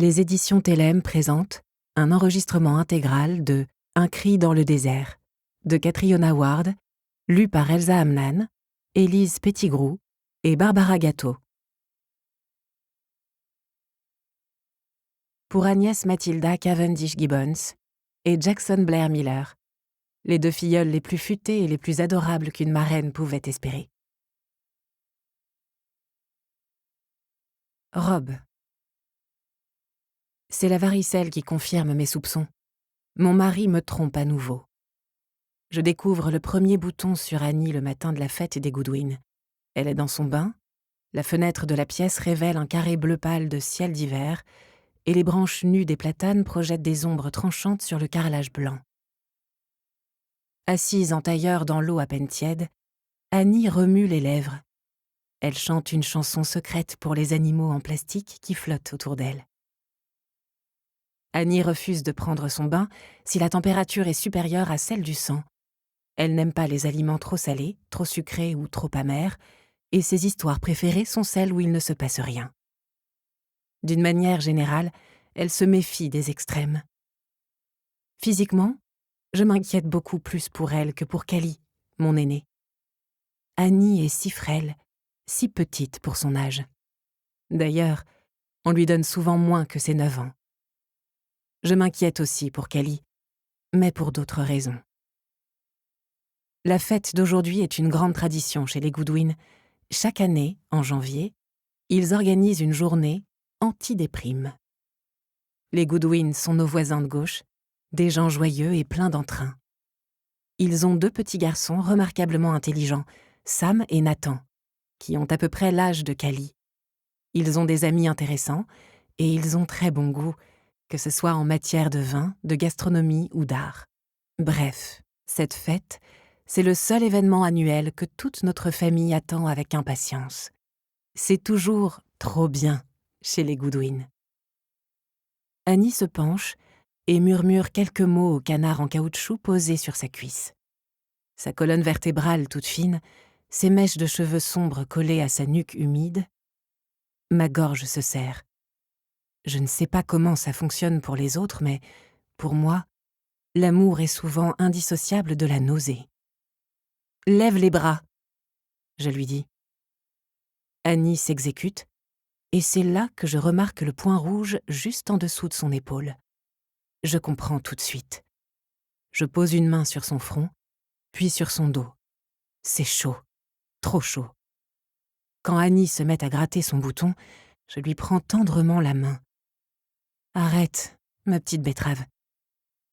Les éditions Télème présentent un enregistrement intégral de Un cri dans le désert de Catriona Ward, lu par Elsa Hamnan, Élise Petitgrou et Barbara Gâteau. Pour Agnès Mathilda Cavendish Gibbons et Jackson Blair Miller, les deux filleuls les plus futés et les plus adorables qu'une marraine pouvait espérer. Robe. C'est la varicelle qui confirme mes soupçons. Mon mari me trompe à nouveau. Je découvre le premier bouton sur Annie le matin de la fête des Goodwin. Elle est dans son bain, la fenêtre de la pièce révèle un carré bleu pâle de ciel d'hiver, et les branches nues des platanes projettent des ombres tranchantes sur le carrelage blanc. Assise en tailleur dans l'eau à peine tiède, Annie remue les lèvres. Elle chante une chanson secrète pour les animaux en plastique qui flottent autour d'elle. Annie refuse de prendre son bain si la température est supérieure à celle du sang. Elle n'aime pas les aliments trop salés, trop sucrés ou trop amers, et ses histoires préférées sont celles où il ne se passe rien. D'une manière générale, elle se méfie des extrêmes. Physiquement, je m'inquiète beaucoup plus pour elle que pour Cali, mon aînée. Annie est si frêle, si petite pour son âge. D'ailleurs, on lui donne souvent moins que ses 9 ans. Je m'inquiète aussi pour Cali, mais pour d'autres raisons. La fête d'aujourd'hui est une grande tradition chez les Goodwin. Chaque année, en janvier, ils organisent une journée anti-déprime. Les Goodwin sont nos voisins de gauche, des gens joyeux et pleins d'entrain. Ils ont 2 petits garçons remarquablement intelligents, Sam et Nathan, qui ont à peu près l'âge de Cali. Ils ont des amis intéressants et ils ont très bon goût, que ce soit en matière de vin, de gastronomie ou d'art. Bref, cette fête, c'est le seul événement annuel que toute notre famille attend avec impatience. C'est toujours trop bien chez les Goodwin. Annie se penche et murmure quelques mots au canard en caoutchouc posé sur sa cuisse. Sa colonne vertébrale toute fine, ses mèches de cheveux sombres collées à sa nuque humide. Ma gorge se serre. Je ne sais pas comment ça fonctionne pour les autres, mais pour moi, l'amour est souvent indissociable de la nausée. « Lève les bras !» je lui dis. Annie s'exécute, et c'est là que je remarque le point rouge juste en dessous de son épaule. Je comprends tout de suite. Je pose une main sur son front, puis sur son dos. C'est chaud, trop chaud. Quand Annie se met à gratter son bouton, je lui prends tendrement la main. « Arrête, ma petite betterave.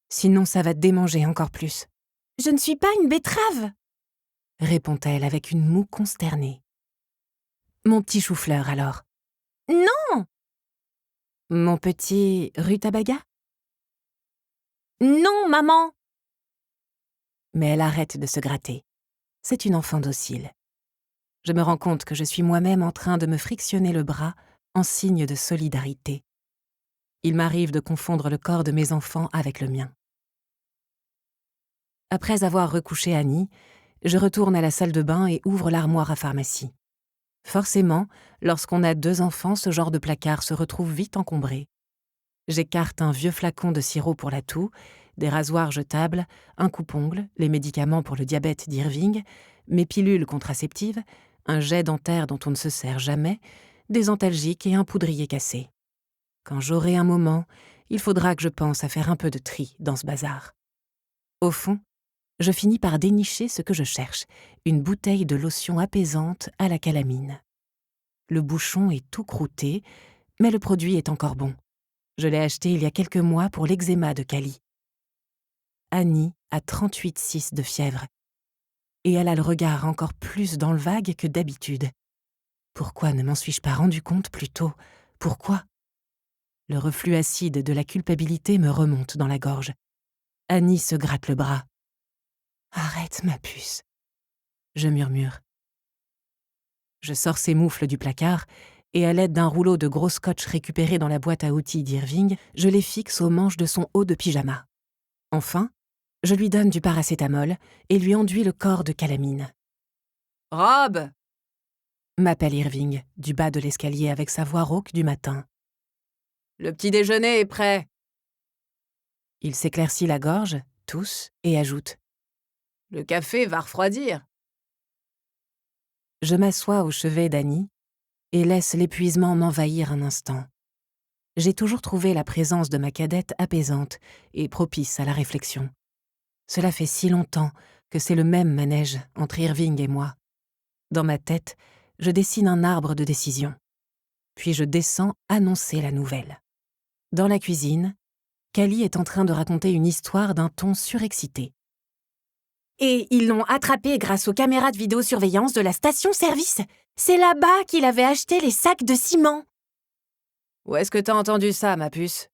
Sinon ça va te démanger encore plus. »« Je ne suis pas une betterave !» répond-elle avec une moue consternée. « Mon petit chou-fleur alors. »« Non !»« Mon petit rutabaga ?»« Non, maman !» Mais elle arrête de se gratter. C'est une enfant docile. Je me rends compte que je suis moi-même en train de me frictionner le bras en signe de solidarité. Il m'arrive de confondre le corps de mes enfants avec le mien. Après avoir recouché Annie, je retourne à la salle de bain et ouvre l'armoire à pharmacie. Forcément, lorsqu'on a 2 enfants, ce genre de placard se retrouve vite encombré. J'écarte un vieux flacon de sirop pour la toux, des rasoirs jetables, un coupe-ongle, les médicaments pour le diabète d'Irving, mes pilules contraceptives, un jet dentaire dont on ne se sert jamais, des antalgiques et un poudrier cassé. Quand j'aurai un moment, il faudra que je pense à faire un peu de tri dans ce bazar. Au fond, je finis par dénicher ce que je cherche, une bouteille de lotion apaisante à la calamine. Le bouchon est tout croûté, mais le produit est encore bon. Je l'ai acheté il y a quelques mois pour l'eczéma de Cali. Annie a 38,6 de fièvre. Et elle a le regard encore plus dans le vague que d'habitude. Pourquoi ne m'en suis-je pas rendu compte plus tôt ? Pourquoi ? Le reflux acide de la culpabilité me remonte dans la gorge. Annie se gratte le bras. « Arrête, ma puce !» je murmure. Je sors ses moufles du placard et à l'aide d'un rouleau de gros scotch récupéré dans la boîte à outils d'Irving, je les fixe aux manches de son haut de pyjama. Enfin, je lui donne du paracétamol et lui enduis le corps de calamine. « Robe !» m'appelle Irving, du bas de l'escalier avec sa voix rauque du matin. Le petit déjeuner est prêt. Il s'éclaircit la gorge, tousse, et ajoute. Le café va refroidir. Je m'assois au chevet d'Annie et laisse l'épuisement m'envahir un instant. J'ai toujours trouvé la présence de ma cadette apaisante et propice à la réflexion. Cela fait si longtemps que c'est le même manège entre Irving et moi. Dans ma tête, je dessine un arbre de décision. Puis je descends annoncer la nouvelle. Dans la cuisine, Callie est en train de raconter une histoire d'un ton surexcité. Et ils l'ont attrapé grâce aux caméras de vidéosurveillance de la station-service. C'est là-bas qu'il avait acheté les sacs de ciment. Où est-ce que t'as entendu ça, ma puce ?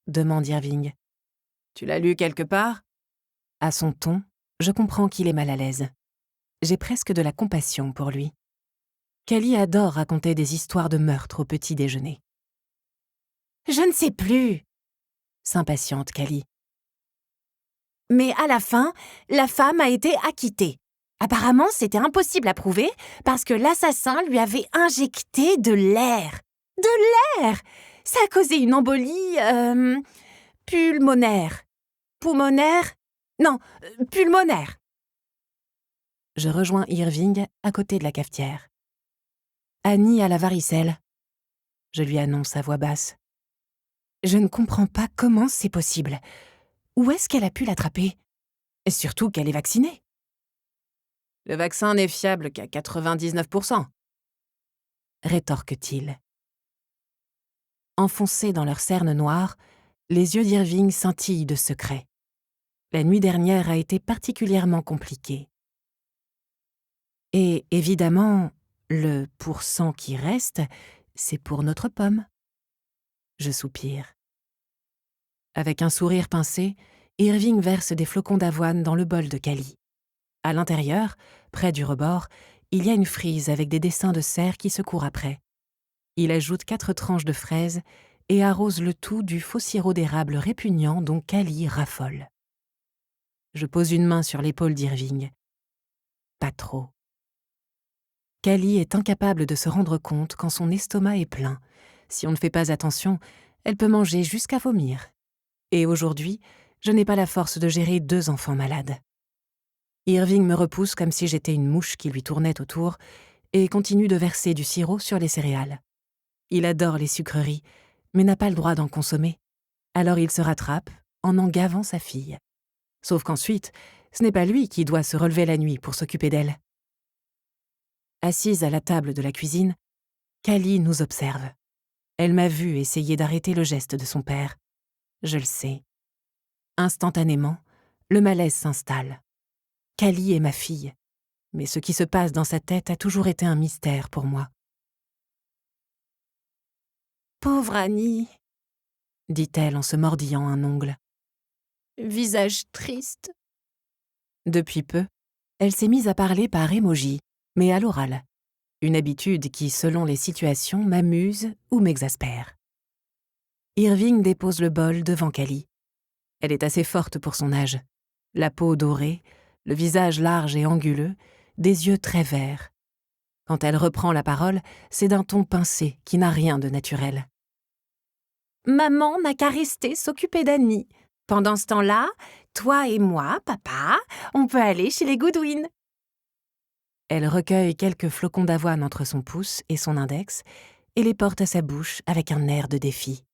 Demande Irving. Tu l'as lu quelque part ? À son ton, je comprends qu'il est mal à l'aise. J'ai presque de la compassion pour lui. Callie adore raconter des histoires de meurtre au petit déjeuner. Je ne sais plus, s'impatiente Callie. Mais à la fin, la femme a été acquittée. Apparemment, c'était impossible à prouver parce que l'assassin lui avait injecté de l'air. De l'air ! Ça a causé une embolie pulmonaire. Pulmonaire ? Non, pulmonaire. Je rejoins Irving à côté de la cafetière. Annie a la varicelle. Je lui annonce à voix basse. Je ne comprends pas comment c'est possible. Où est-ce qu'elle a pu l'attraper ? Surtout qu'elle est vaccinée. Le vaccin n'est fiable qu'à 99%, rétorque-t-il. Enfoncés dans leur cerne noire, les yeux d'Irving scintillent de secret. La nuit dernière a été particulièrement compliquée. Et évidemment, le pourcent qui reste, c'est pour notre pomme. Je soupire. Avec un sourire pincé, Irving verse des flocons d'avoine dans le bol de Callie. À l'intérieur, près du rebord, il y a une frise avec des dessins de cerfs qui se courent après. Il ajoute 4 tranches de fraises et arrose le tout du faux sirop d'érable répugnant dont Callie raffole. Je pose une main sur l'épaule d'Irving. Pas trop. Callie est incapable de se rendre compte quand son estomac est plein. Si on ne fait pas attention, elle peut manger jusqu'à vomir. Et aujourd'hui, je n'ai pas la force de gérer 2 enfants malades. Irving me repousse comme si j'étais une mouche qui lui tournait autour et continue de verser du sirop sur les céréales. Il adore les sucreries, mais n'a pas le droit d'en consommer. Alors il se rattrape en gavant sa fille. Sauf qu'ensuite, ce n'est pas lui qui doit se relever la nuit pour s'occuper d'elle. Assise à la table de la cuisine, Callie nous observe. Elle m'a vu essayer d'arrêter le geste de son père. Je le sais. Instantanément, le malaise s'installe. Callie est ma fille, mais ce qui se passe dans sa tête a toujours été un mystère pour moi. « Pauvre Annie !» dit-elle en se mordillant un ongle. « Visage triste. » Depuis peu, elle s'est mise à parler par émoji, mais à l'oral. Une habitude qui, selon les situations, m'amuse ou m'exaspère. Irving dépose le bol devant Callie. Elle est assez forte pour son âge. La peau dorée, le visage large et anguleux, des yeux très verts. Quand elle reprend la parole, c'est d'un ton pincé qui n'a rien de naturel. « Maman n'a qu'à rester s'occuper d'Annie. Pendant ce temps-là, toi et moi, papa, on peut aller chez les Goodwin. » Elle recueille quelques flocons d'avoine entre son pouce et son index et les porte à sa bouche avec un air de défi.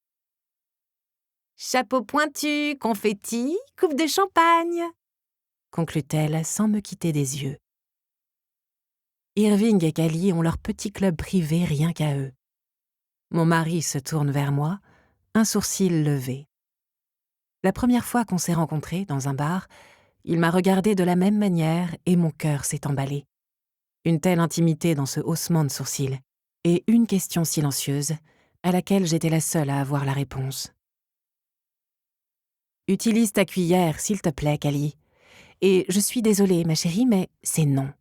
« Chapeau pointu, confetti, coupe de champagne !» conclut-elle sans me quitter des yeux. Irving et Callie ont leur petit club privé rien qu'à eux. Mon mari se tourne vers moi, un sourcil levé. La première fois qu'on s'est rencontrés dans un bar, il m'a regardé de la même manière et mon cœur s'est emballé. Une telle intimité dans ce haussement de sourcils, et une question silencieuse, à laquelle j'étais la seule à avoir la réponse. « Utilise ta cuillère, s'il te plaît, Callie. Et je suis désolée, ma chérie, mais c'est non.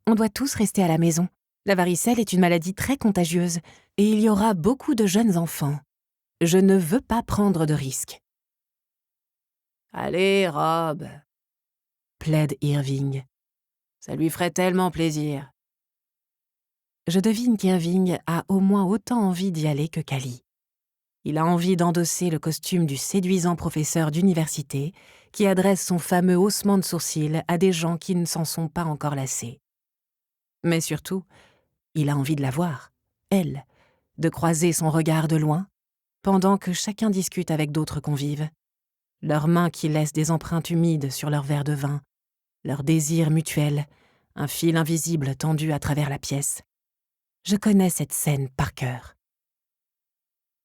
On doit tous rester à la maison. La varicelle est une maladie très contagieuse, et il y aura beaucoup de jeunes enfants. Je ne veux pas prendre de risques. » « Allez, Rob, » plaide Irving. « Ça lui ferait tellement plaisir. » Je devine qu'Irving a au moins autant envie d'y aller que Callie. Il a envie d'endosser le costume du séduisant professeur d'université qui adresse son fameux haussement de sourcils à des gens qui ne s'en sont pas encore lassés. Mais surtout, il a envie de la voir, elle, de croiser son regard de loin, pendant que chacun discute avec d'autres convives, leurs mains qui laissent des empreintes humides sur leur verre de vin, leur désir mutuel, un fil invisible tendu à travers la pièce. Je connais cette scène par cœur.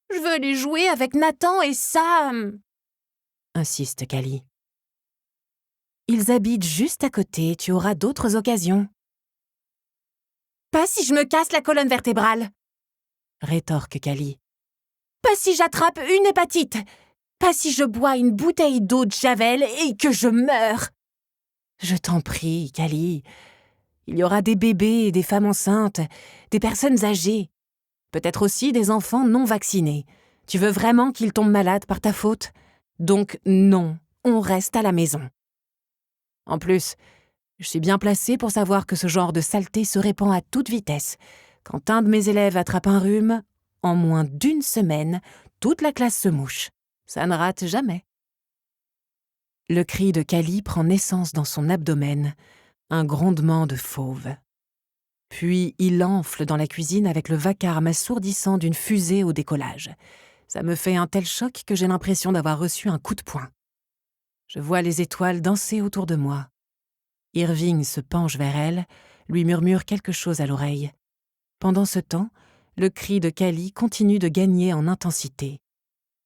« Je veux aller jouer avec Nathan et Sam !» insiste Callie. « Ils habitent juste à côté, tu auras d'autres occasions. »« Pas si je me casse la colonne vertébrale !» rétorque Callie. « Pas si j'attrape une hépatite ! Pas si je bois une bouteille d'eau de Javel et que je meurs !»« Je t'en prie, Callie. Il y aura des bébés et des femmes enceintes, des personnes âgées, peut-être aussi des enfants non vaccinés. Tu veux vraiment qu'ils tombent malades par ta faute ? Donc non, on reste à la maison. En plus, je suis bien placée pour savoir que ce genre de saleté se répand à toute vitesse. Quand un de mes élèves attrape un rhume, en moins d'1 semaine, toute la classe se mouche. Ça ne rate jamais. » Le cri de Callie prend naissance dans son abdomen, un grondement de fauve. Puis il enfle dans la cuisine avec le vacarme assourdissant d'une fusée au décollage. Ça me fait un tel choc que j'ai l'impression d'avoir reçu un coup de poing. Je vois les étoiles danser autour de moi. Irving se penche vers elle, lui murmure quelque chose à l'oreille. Pendant ce temps, le cri de Callie continue de gagner en intensité.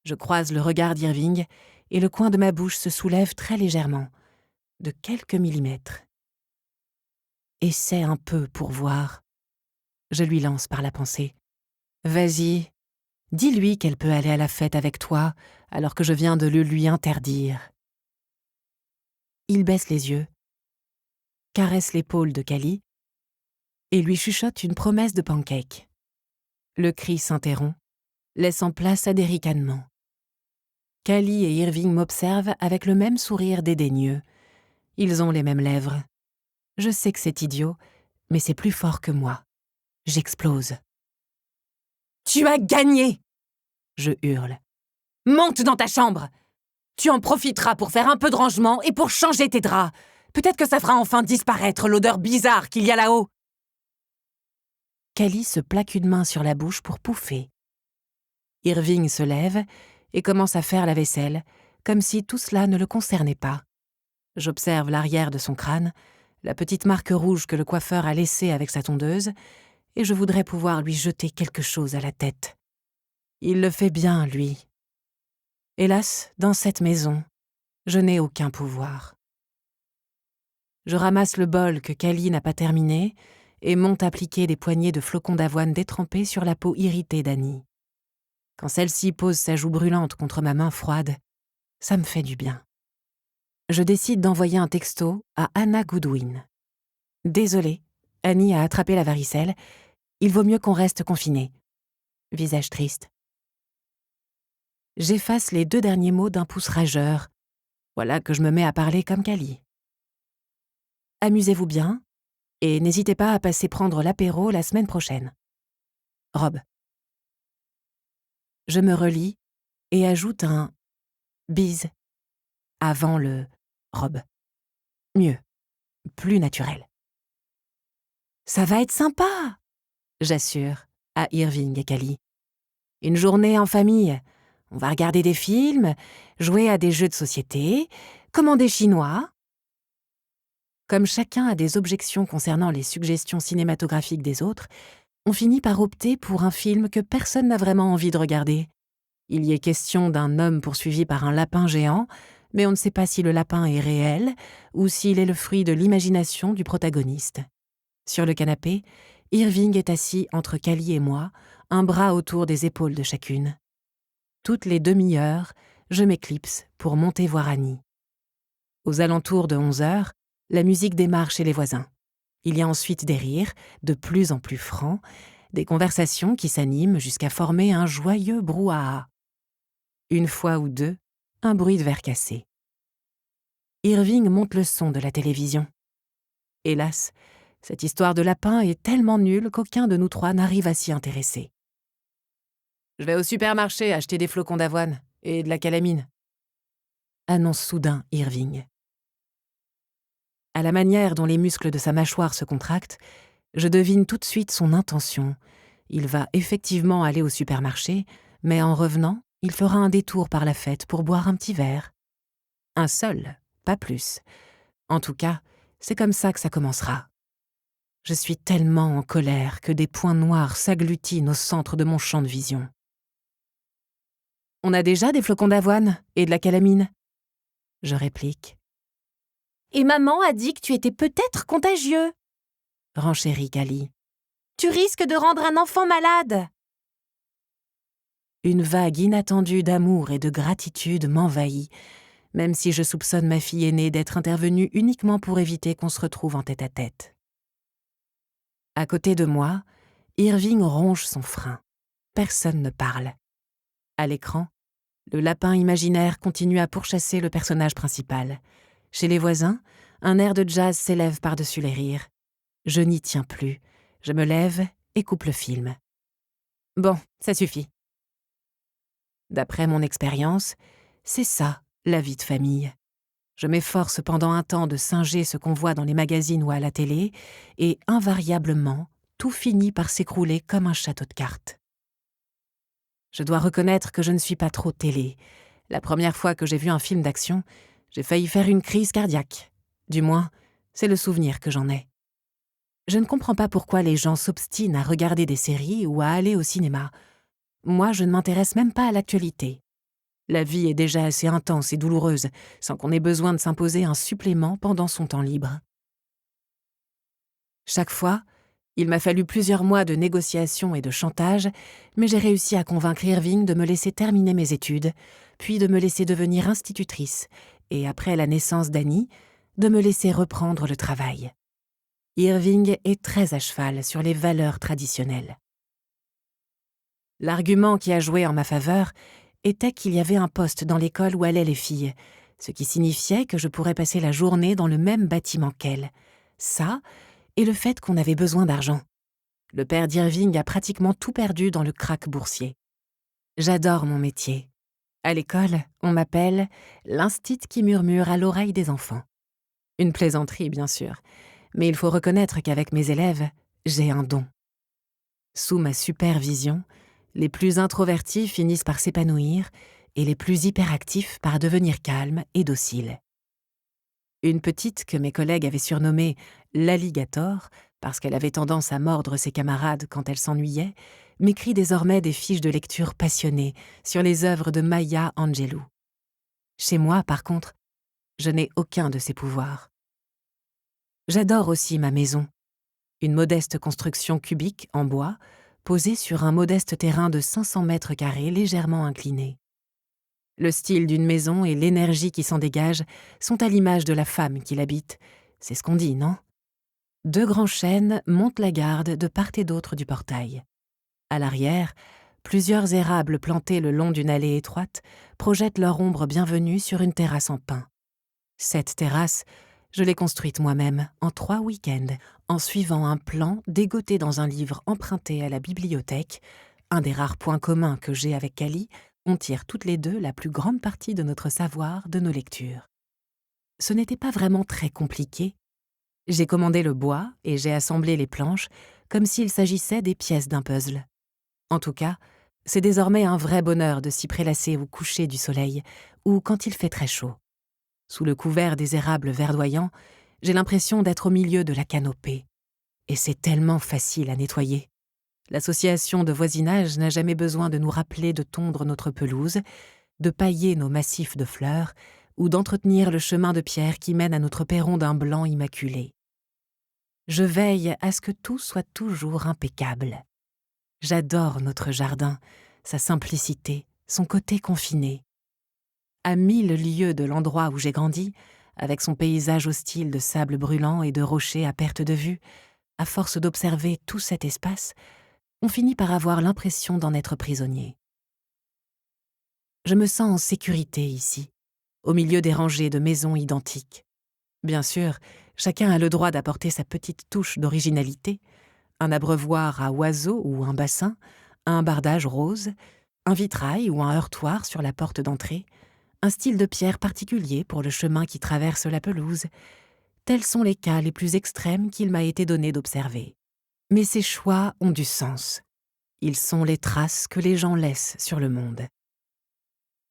Je croise le regard d'Irving et le coin de ma bouche se soulève très légèrement, de quelques millimètres. « Essaie un peu pour voir. » Je lui lance par la pensée. « Vas-y, dis-lui qu'elle peut aller à la fête avec toi alors que je viens de le lui interdire. » Il baisse les yeux, caresse l'épaule de Callie et lui chuchote une promesse de pancake. Le cri s'interrompt, laissant place à des ricanements. Callie et Irving m'observent avec le même sourire dédaigneux. Ils ont les mêmes lèvres. Je sais que c'est idiot, mais c'est plus fort que moi. J'explose. « Tu as gagné !» je hurle. « Monte dans ta chambre ! Tu en profiteras pour faire un peu de rangement et pour changer tes draps. Peut-être que ça fera enfin disparaître l'odeur bizarre qu'il y a là-haut. » Callie se plaque une main sur la bouche pour pouffer. Irving se lève et commence à faire la vaisselle, comme si tout cela ne le concernait pas. J'observe l'arrière de son crâne, la petite marque rouge que le coiffeur a laissée avec sa tondeuse, et je voudrais pouvoir lui jeter quelque chose à la tête. Il le fait bien, lui. Hélas, dans cette maison, je n'ai aucun pouvoir. Je ramasse le bol que Callie n'a pas terminé et monte appliquer des poignées de flocons d'avoine détrempés sur la peau irritée d'Annie. Quand celle-ci pose sa joue brûlante contre ma main froide, ça me fait du bien. Je décide d'envoyer un texto à Anna Goodwin. « Désolée, Annie a attrapé la varicelle. Il vaut mieux qu'on reste confinés. » Visage triste. J'efface les 2 derniers mots d'un pouce rageur. Voilà que je me mets à parler comme Callie. « Amusez-vous bien et n'hésitez pas à passer prendre l'apéro la semaine prochaine. Rob. » Je me relis et ajoute un « bise » avant le « Rob ». Mieux, plus naturel. « Ça va être sympa !» j'assure à Irving et Callie. « Une journée en famille. On va regarder des films, jouer à des jeux de société, commander chinois. » Comme chacun a des objections concernant les suggestions cinématographiques des autres, on finit par opter pour un film que personne n'a vraiment envie de regarder. Il y est question d'un homme poursuivi par un lapin géant, mais on ne sait pas si le lapin est réel ou s'il est le fruit de l'imagination du protagoniste. Sur le canapé, Irving est assis entre Callie et moi, un bras autour des épaules de chacune. Toutes les demi-heures, je m'éclipse pour monter voir Annie. Aux alentours de 11h, la musique démarre chez les voisins. Il y a ensuite des rires, de plus en plus francs, des conversations qui s'animent jusqu'à former un joyeux brouhaha. Une fois ou deux, un bruit de verre cassé. Irving monte le son de la télévision. Hélas, cette histoire de lapin est tellement nulle qu'aucun de nous 3 n'arrive à s'y intéresser. Je vais au supermarché acheter des flocons d'avoine et de la calamine, annonce soudain Irving. À la manière dont les muscles de sa mâchoire se contractent, je devine tout de suite son intention. Il va effectivement aller au supermarché, mais en revenant, il fera un détour par la fête pour boire un petit verre. Un seul, pas plus. En tout cas, c'est comme ça que ça commencera. Je suis tellement en colère que des points noirs s'agglutinent au centre de mon champ de vision. « On a déjà des flocons d'avoine et de la calamine ?» je réplique. « Et maman a dit que tu étais peut-être contagieux !» renchérit Cali. « Tu risques de rendre un enfant malade !» Une vague inattendue d'amour et de gratitude m'envahit, même si je soupçonne ma fille aînée d'être intervenue uniquement pour éviter qu'on se retrouve en tête-à-tête. À côté de moi, Irving ronge son frein. Personne ne parle. À l'écran, le lapin imaginaire continue à pourchasser le personnage principal. Chez les voisins, un air de jazz s'élève par-dessus les rires. Je n'y tiens plus. Je me lève et coupe le film. Bon, ça suffit. D'après mon expérience, c'est ça, la vie de famille. Je m'efforce pendant un temps de singer ce qu'on voit dans les magazines ou à la télé, et invariablement, tout finit par s'écrouler comme un château de cartes. Je dois reconnaître que je ne suis pas trop télé. La première fois que j'ai vu un film d'action, j'ai failli faire une crise cardiaque. Du moins, c'est le souvenir que j'en ai. Je ne comprends pas pourquoi les gens s'obstinent à regarder des séries ou à aller au cinéma. Moi, je ne m'intéresse même pas à l'actualité. La vie est déjà assez intense et douloureuse, sans qu'on ait besoin de s'imposer un supplément pendant son temps libre. Chaque fois, il m'a fallu plusieurs mois de négociations et de chantage, mais j'ai réussi à convaincre Irving de me laisser terminer mes études, puis de me laisser devenir institutrice, et après la naissance d'Annie, de me laisser reprendre le travail. Irving est très à cheval sur les valeurs traditionnelles. L'argument qui a joué en ma faveur était qu'il y avait un poste dans l'école où allaient les filles, ce qui signifiait que je pourrais passer la journée dans le même bâtiment qu'elles. Ça, et le fait qu'on avait besoin d'argent. Le père d'Irving a pratiquement tout perdu dans le krach boursier. J'adore mon métier. À l'école, on m'appelle l'instit qui murmure à l'oreille des enfants. Une plaisanterie, bien sûr, mais il faut reconnaître qu'avec mes élèves, j'ai un don. Sous ma supervision, les plus introvertis finissent par s'épanouir et les plus hyperactifs par devenir calmes et dociles. Une petite que mes collègues avaient surnommée l'alligator, parce qu'elle avait tendance à mordre ses camarades quand elle s'ennuyait, m'écrit désormais des fiches de lecture passionnées sur les œuvres de Maya Angelou. Chez moi, par contre, je n'ai aucun de ces pouvoirs. J'adore aussi ma maison, une modeste construction cubique en bois, posée sur un modeste terrain de 500 mètres carrés légèrement incliné. Le style d'une maison et l'énergie qui s'en dégage sont à l'image de la femme qui l'habite. C'est ce qu'on dit, non ? 2 grands chênes montent la garde de part et d'autre du portail. À l'arrière, plusieurs érables plantés le long d'une allée étroite projettent leur ombre bienvenue sur une terrasse en pin. Cette terrasse, je l'ai construite moi-même en 3 week-ends, en suivant un plan dégoté dans un livre emprunté à la bibliothèque, un des rares points communs que j'ai avec Cali. On tire toutes les deux la plus grande partie de notre savoir de nos lectures. Ce n'était pas vraiment très compliqué. J'ai commandé le bois et j'ai assemblé les planches comme s'il s'agissait des pièces d'un puzzle. En tout cas, c'est désormais un vrai bonheur de s'y prélasser au coucher du soleil ou quand il fait très chaud. Sous le couvert des érables verdoyants, j'ai l'impression d'être au milieu de la canopée. Et c'est tellement facile à nettoyer. L'association de voisinage n'a jamais besoin de nous rappeler de tondre notre pelouse, de pailler nos massifs de fleurs ou d'entretenir le chemin de pierre qui mène à notre perron d'un blanc immaculé. Je veille à ce que tout soit toujours impeccable. J'adore notre jardin, sa simplicité, son côté confiné. À 1000 lieues de l'endroit où j'ai grandi, avec son paysage hostile de sable brûlant et de rochers à perte de vue, à force d'observer tout cet espace, on finit par avoir l'impression d'en être prisonnier. Je me sens en sécurité ici, au milieu des rangées de maisons identiques. Bien sûr, chacun a le droit d'apporter sa petite touche d'originalité, un abreuvoir à oiseaux ou un bassin, un bardage rose, Un vitrail ou un heurtoir sur la porte d'entrée, un style de pierre particulier pour le chemin qui traverse la pelouse. Tels sont les cas les plus extrêmes qu'il m'a été donné d'observer. Mais ces choix ont du sens. Ils sont les traces que les gens laissent sur le monde.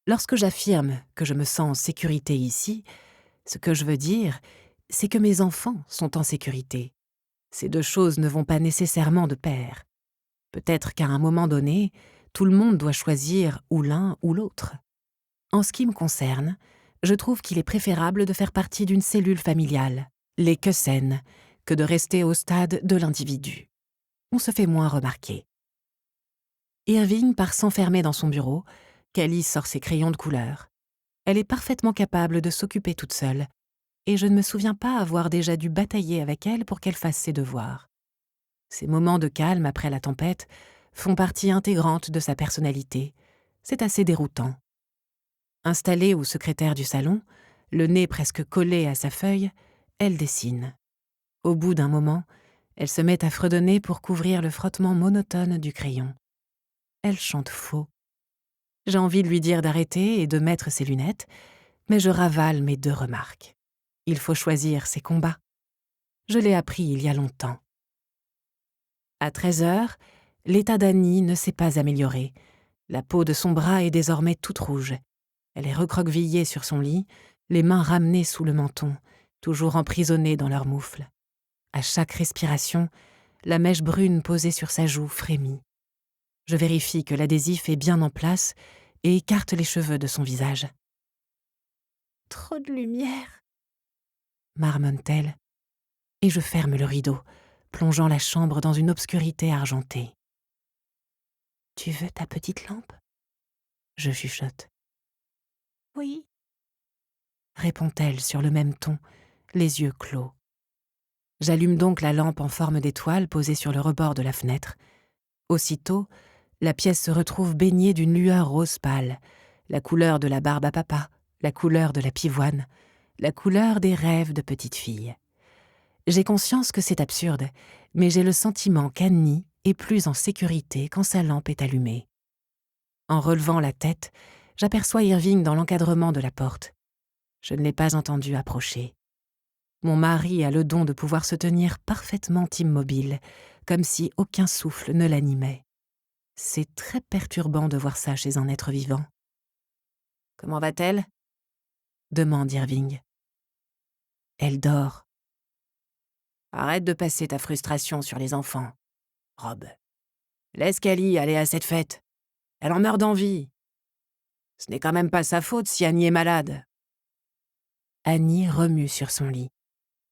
Lorsque j'affirme que je me sens en sécurité ici, ce que je veux dire, c'est que mes enfants sont en sécurité. Ces deux choses ne vont pas nécessairement de pair. Peut-être qu'à un moment donné, tout le monde doit choisir ou l'un ou l'autre. En ce qui me concerne, je trouve qu'il est préférable de faire partie d'une cellule familiale, les Kösen, que de rester au stade de l'individu. On se fait moins remarquer. Irving part s'enfermer dans son bureau. Callie sort ses crayons de couleur. Elle est parfaitement capable de s'occuper toute seule, et je ne me souviens pas avoir déjà dû batailler avec elle pour qu'elle fasse ses devoirs. Ces moments de calme après la tempête font partie intégrante de sa personnalité. C'est assez déroutant. Installée au secrétaire du salon, le nez presque collé à sa feuille, elle dessine. Au bout d'un moment, elle se met à fredonner pour couvrir le frottement monotone du crayon. Elle chante faux. J'ai envie de lui dire d'arrêter et de mettre ses lunettes, mais je ravale mes deux remarques. Il faut choisir ses combats. Je l'ai appris il y a longtemps. À 13h, l'état d'Annie ne s'est pas amélioré. La peau de son bras est désormais toute rouge. Elle est recroquevillée sur son lit, les mains ramenées sous le menton, toujours emprisonnées dans leur moufle. À chaque respiration, la mèche brune posée sur sa joue frémit. Je vérifie que l'adhésif est bien en place et écarte les cheveux de son visage. « Trop de lumière !» marmonne-t-elle, et je ferme le rideau, plongeant la chambre dans une obscurité argentée. « Tu veux ta petite lampe ?» je chuchote. « Oui », répond-elle sur le même ton, les yeux clos. J'allume donc la lampe en forme d'étoile posée sur le rebord de la fenêtre. Aussitôt, la pièce se retrouve baignée d'une lueur rose pâle, la couleur de la barbe à papa, la couleur de la pivoine, la couleur des rêves de petite fille. J'ai conscience que c'est absurde, mais j'ai le sentiment qu'Annie est plus en sécurité quand sa lampe est allumée. En relevant la tête, j'aperçois Irving dans l'encadrement de la porte. Je ne l'ai pas entendu approcher. Mon mari a le don de pouvoir se tenir parfaitement immobile, comme si aucun souffle ne l'animait. C'est très perturbant de voir ça chez un être vivant. « Comment va-t-elle » demande Irving. « Elle dort. » « Arrête de passer ta frustration sur les enfants, Rob. Laisse Callie aller à cette fête. Elle en meurt d'envie. Ce n'est quand même pas sa faute si Annie est malade. » Annie remue sur son lit,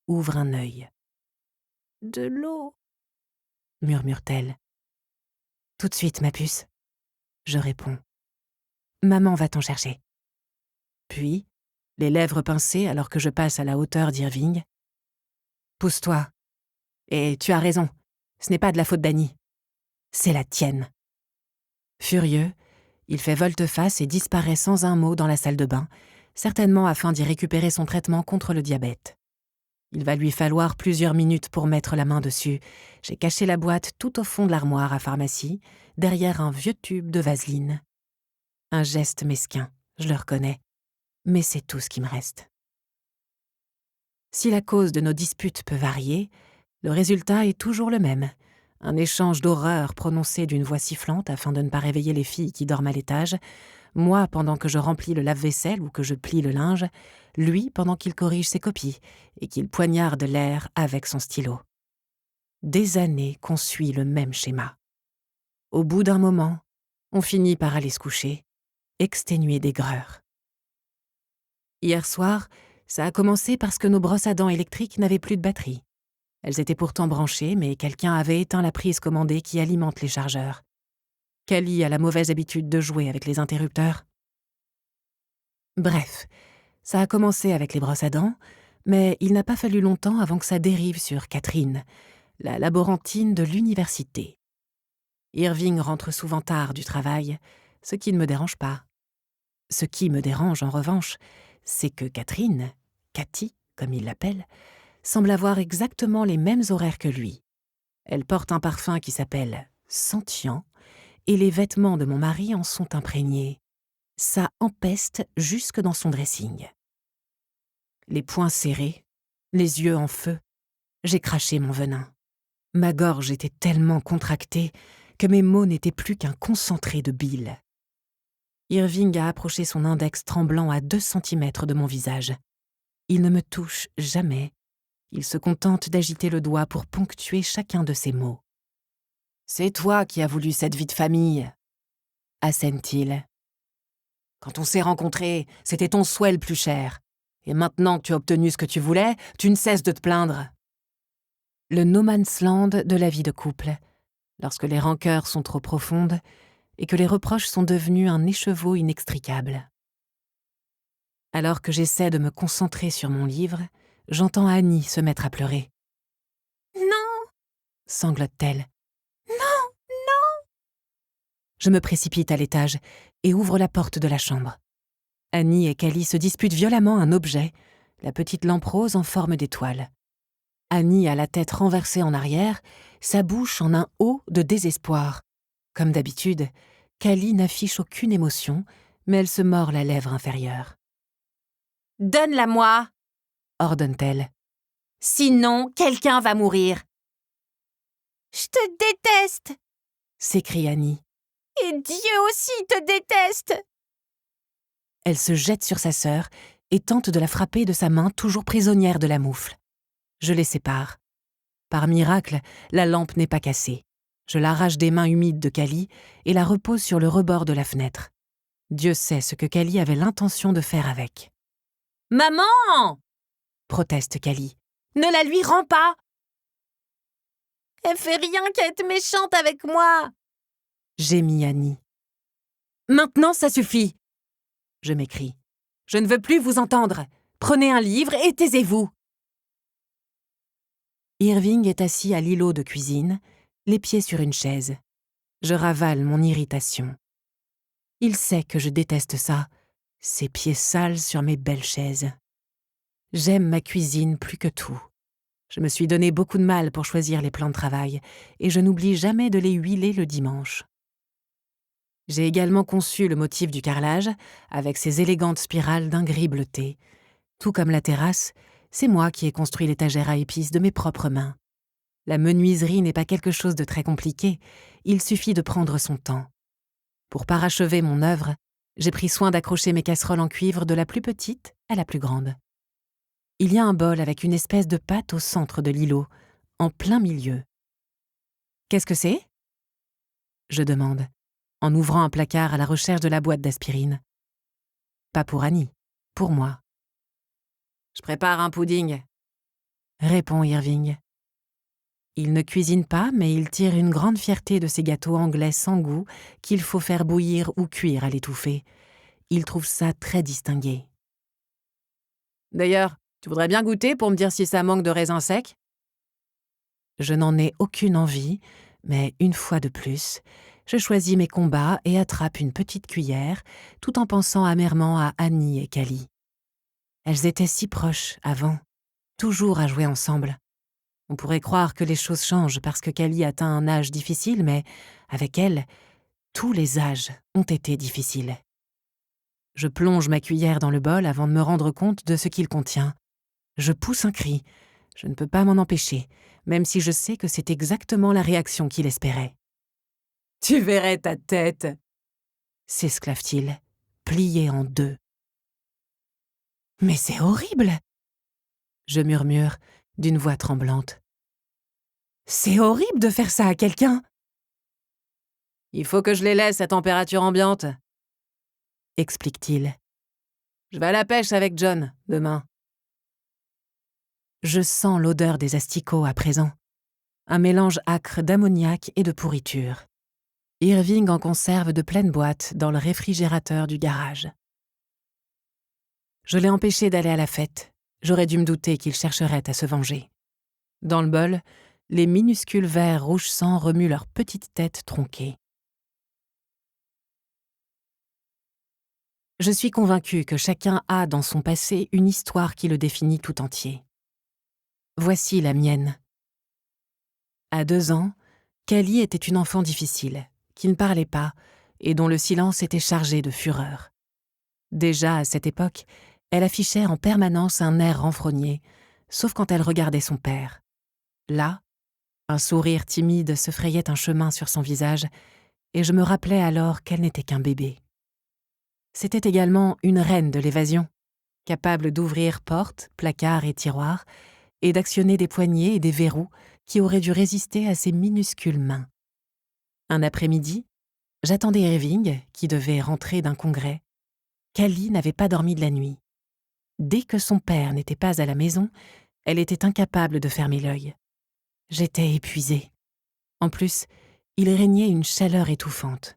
ouvre un œil. « De l'eau » murmure-t-elle. « Tout de suite, ma puce. » Je réponds. « Maman va t'en chercher. » Puis, les lèvres pincées alors que je passe à la hauteur d'Irving. « Pousse-toi. Et tu as raison, ce n'est pas de la faute d'Annie. C'est la tienne. » Furieux, il fait volte-face et disparaît sans un mot dans la salle de bain, certainement afin d'y récupérer son traitement contre le diabète. Il va lui falloir plusieurs minutes pour mettre la main dessus. J'ai caché la boîte tout au fond de l'armoire à pharmacie, derrière un vieux tube de vaseline. Un geste mesquin, je le reconnais, mais c'est tout ce qui me reste. Si la cause de nos disputes peut varier, le résultat est toujours le même. Un échange d'horreur prononcé d'une voix sifflante afin de ne pas réveiller les filles qui dorment à l'étage, moi pendant que je remplis le lave-vaisselle ou que je plie le linge, lui pendant qu'il corrige ses copies et qu'il poignarde l'air avec son stylo. Des années qu'on suit le même schéma. Au bout d'un moment, on finit par aller se coucher, exténué d'aigreur. Hier soir, ça a commencé parce que nos brosses à dents électriques n'avaient plus de batterie. Elles étaient pourtant branchées, mais quelqu'un avait éteint la prise commandée qui alimente les chargeurs. Callie a la mauvaise habitude de jouer avec les interrupteurs. Bref, ça a commencé avec les brosses à dents, mais il n'a pas fallu longtemps avant que ça dérive sur Catherine, la laborantine de l'université. Irving rentre souvent tard du travail, ce qui ne me dérange pas. Ce qui me dérange, en revanche, c'est que Catherine, Cathy, comme il l'appelle, semble avoir exactement les mêmes horaires que lui. Elle porte un parfum qui s'appelle Sentient et les vêtements de mon mari en sont imprégnés. Ça empeste jusque dans son dressing. Les poings serrés, les yeux en feu, j'ai craché mon venin. Ma gorge était tellement contractée que mes mots n'étaient plus qu'un concentré de bile. Irving a approché son index tremblant à 2 centimètres de mon visage. Il ne me touche jamais. Il se contente d'agiter le doigt pour ponctuer chacun de ses mots. « C'est toi qui as voulu cette vie de famille », assène-t-il. « Quand on s'est rencontrés, c'était ton souhait le plus cher. Et maintenant que tu as obtenu ce que tu voulais, tu ne cesses de te plaindre. » Le no man's land de la vie de couple, lorsque les rancœurs sont trop profondes et que les reproches sont devenus un écheveau inextricable. Alors que j'essaie de me concentrer sur mon livre, j'entends Annie se mettre à pleurer. « Non !» sanglote-t-elle. « Non, non !» Je me précipite à l'étage et ouvre la porte de la chambre. Annie et Callie se disputent violemment un objet, la petite lampe rose en forme d'étoile. Annie a la tête renversée en arrière, sa bouche en un O de désespoir. Comme d'habitude, Callie n'affiche aucune émotion, mais elle se mord la lèvre inférieure. « Donne-la-moi !» ordonne-t-elle. « Sinon, quelqu'un va mourir. »« Je te déteste !» s'écrie Annie. « Et Dieu aussi te déteste !» Elle se jette sur sa sœur et tente de la frapper de sa main toujours prisonnière de la moufle. Je les sépare. Par miracle, la lampe n'est pas cassée. Je l'arrache des mains humides de Callie et la repose sur le rebord de la fenêtre. Dieu sait ce que Callie avait l'intention de faire avec. « Maman !» proteste Callie. « Ne la lui rends pas !»« Elle fait rien qu'à être méchante avec moi !» gémit Annie. « Maintenant, ça suffit !» je m'écrie. « Je ne veux plus vous entendre. Prenez un livre et taisez-vous !» Irving est assis à l'îlot de cuisine, les pieds sur une chaise. Je ravale mon irritation. Il sait que je déteste ça, ces pieds sales sur mes belles chaises. J'aime ma cuisine plus que tout. Je me suis donné beaucoup de mal pour choisir les plans de travail, et je n'oublie jamais de les huiler le dimanche. J'ai également conçu le motif du carrelage, avec ses élégantes spirales d'un gris bleuté. Tout comme la terrasse, c'est moi qui ai construit l'étagère à épices de mes propres mains. La menuiserie n'est pas quelque chose de très compliqué, il suffit de prendre son temps. Pour parachever mon œuvre, j'ai pris soin d'accrocher mes casseroles en cuivre de la plus petite à la plus grande. Il y a un bol avec une espèce de pâte au centre de l'îlot, en plein milieu. « Qu'est-ce que c'est ?» je demande, en ouvrant un placard à la recherche de la boîte d'aspirine. Pas pour Annie, pour moi. « Je prépare un pudding », répond Irving. Il ne cuisine pas, mais il tire une grande fierté de ces gâteaux anglais sans goût qu'il faut faire bouillir ou cuire à l'étouffer. Il trouve ça très distingué. « D'ailleurs, tu voudrais bien goûter pour me dire si ça manque de raisins secs ?» Je n'en ai aucune envie, mais une fois de plus, je choisis mes combats et attrape une petite cuillère, tout en pensant amèrement à Annie et Callie. Elles étaient si proches avant, toujours à jouer ensemble. On pourrait croire que les choses changent parce que Callie atteint un âge difficile, mais avec elle, tous les âges ont été difficiles. Je plonge ma cuillère dans le bol avant de me rendre compte de ce qu'il contient. Je pousse un cri. Je ne peux pas m'en empêcher, même si je sais que c'est exactement la réaction qu'il espérait. « Tu verrais ta tête !» s'esclave-t-il, plié en deux. « Mais c'est horrible !» je murmure d'une voix tremblante. « C'est horrible de faire ça à quelqu'un !»« Il faut que je les laisse à température ambiante !» explique-t-il. « Je vais à la pêche avec John, demain. » Je sens l'odeur des asticots à présent, un mélange âcre d'ammoniac et de pourriture. Irving en conserve de pleines boîtes dans le réfrigérateur du garage. Je l'ai empêché d'aller à la fête. J'aurais dû me douter qu'il chercherait à se venger. Dans le bol, les minuscules vers rouge sang remuent leurs petites têtes tronquées. Je suis convaincue que chacun a dans son passé une histoire qui le définit tout entier. Voici la mienne. À 2 ans, Callie était une enfant difficile, qui ne parlait pas et dont le silence était chargé de fureur. Déjà, à cette époque, elle affichait en permanence un air renfrogné, sauf quand elle regardait son père. Là, un sourire timide se frayait un chemin sur son visage, et je me rappelais alors qu'elle n'était qu'un bébé. C'était également une reine de l'évasion, capable d'ouvrir portes, placards et tiroirs, et d'actionner des poignées et des verrous qui auraient dû résister à ses minuscules mains. Un après-midi, j'attendais Irving, qui devait rentrer d'un congrès. Callie n'avait pas dormi de la nuit. Dès que son père n'était pas à la maison, elle était incapable de fermer l'œil. J'étais épuisée. En plus, il régnait une chaleur étouffante.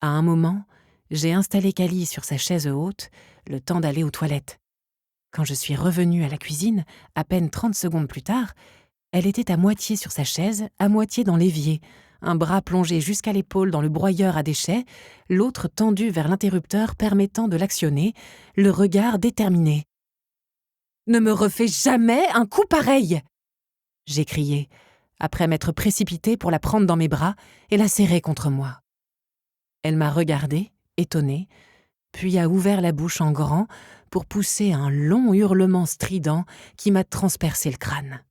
À un moment, j'ai installé Callie sur sa chaise haute, le temps d'aller aux toilettes. Quand je suis revenue à la cuisine, à peine 30 secondes plus tard, elle était à moitié sur sa chaise, à moitié dans l'évier, un bras plongé jusqu'à l'épaule dans le broyeur à déchets, l'autre tendu vers l'interrupteur permettant de l'actionner, le regard déterminé. « Ne me refais jamais un coup pareil !» j'ai crié, après m'être précipitée pour la prendre dans mes bras et la serrer contre moi. Elle m'a regardée, étonnée, puis a ouvert la bouche en grand pour pousser un long hurlement strident qui m'a transpercé le crâne.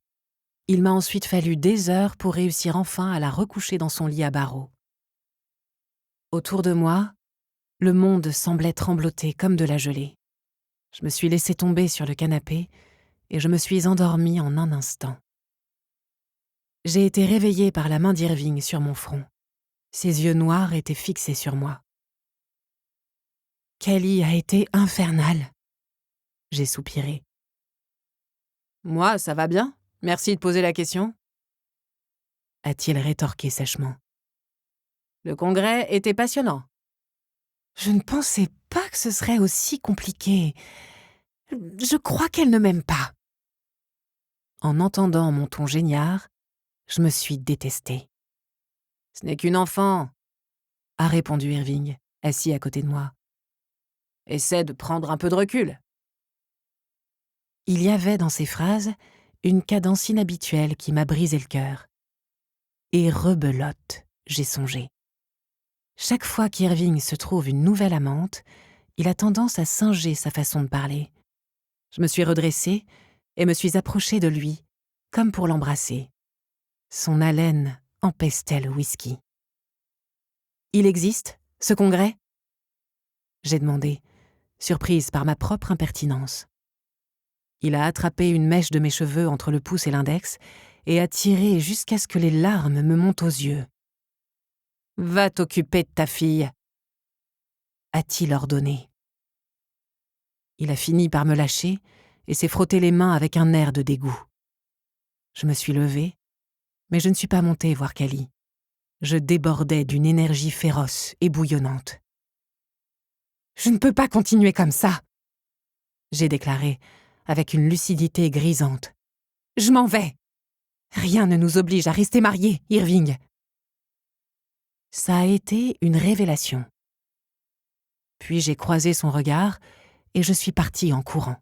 Il m'a ensuite fallu des heures pour réussir enfin à la recoucher dans son lit à barreaux. Autour de moi, le monde semblait trembloter comme de la gelée. Je me suis laissée tomber sur le canapé et je me suis endormie en un instant. J'ai été réveillée par la main d'Irving sur mon front. Ses yeux noirs étaient fixés sur moi. « Callie a été infernale !» j'ai soupiré. « Moi, ça va bien, merci de poser la question » a-t-il rétorqué sèchement. « Le congrès était passionnant. » Je ne pensais pas que ce serait aussi compliqué. Je crois qu'elle ne m'aime pas. En entendant mon ton géniard, je me suis détestée. « Ce n'est qu'une enfant » a répondu Irving, assis à côté de moi. « Essaie de prendre un peu de recul. » Il y avait dans ces phrases une cadence inhabituelle qui m'a brisé le cœur. Et rebelote, j'ai songé. Chaque fois qu'Irving se trouve une nouvelle amante, il a tendance à singer sa façon de parler. Je me suis redressée et me suis approchée de lui, comme pour l'embrasser. Son haleine empestait le whisky. « Il existe, ce congrès ?» j'ai demandé, surprise par ma propre impertinence. Il a attrapé une mèche de mes cheveux entre le pouce et l'index et a tiré jusqu'à ce que les larmes me montent aux yeux. « Va t'occuper de ta fille !» a-t-il ordonné. Il a fini par me lâcher et s'est frotté les mains avec un air de dégoût. Je me suis levée, mais je ne suis pas montée voir Callie. Je débordais d'une énergie féroce et bouillonnante. « Je ne peux pas continuer comme ça !» j'ai déclaré, avec une lucidité grisante. « Je m'en vais. Rien ne nous oblige à rester mariés, Irving. » Ça a été une révélation. Puis j'ai croisé son regard et je suis partie en courant.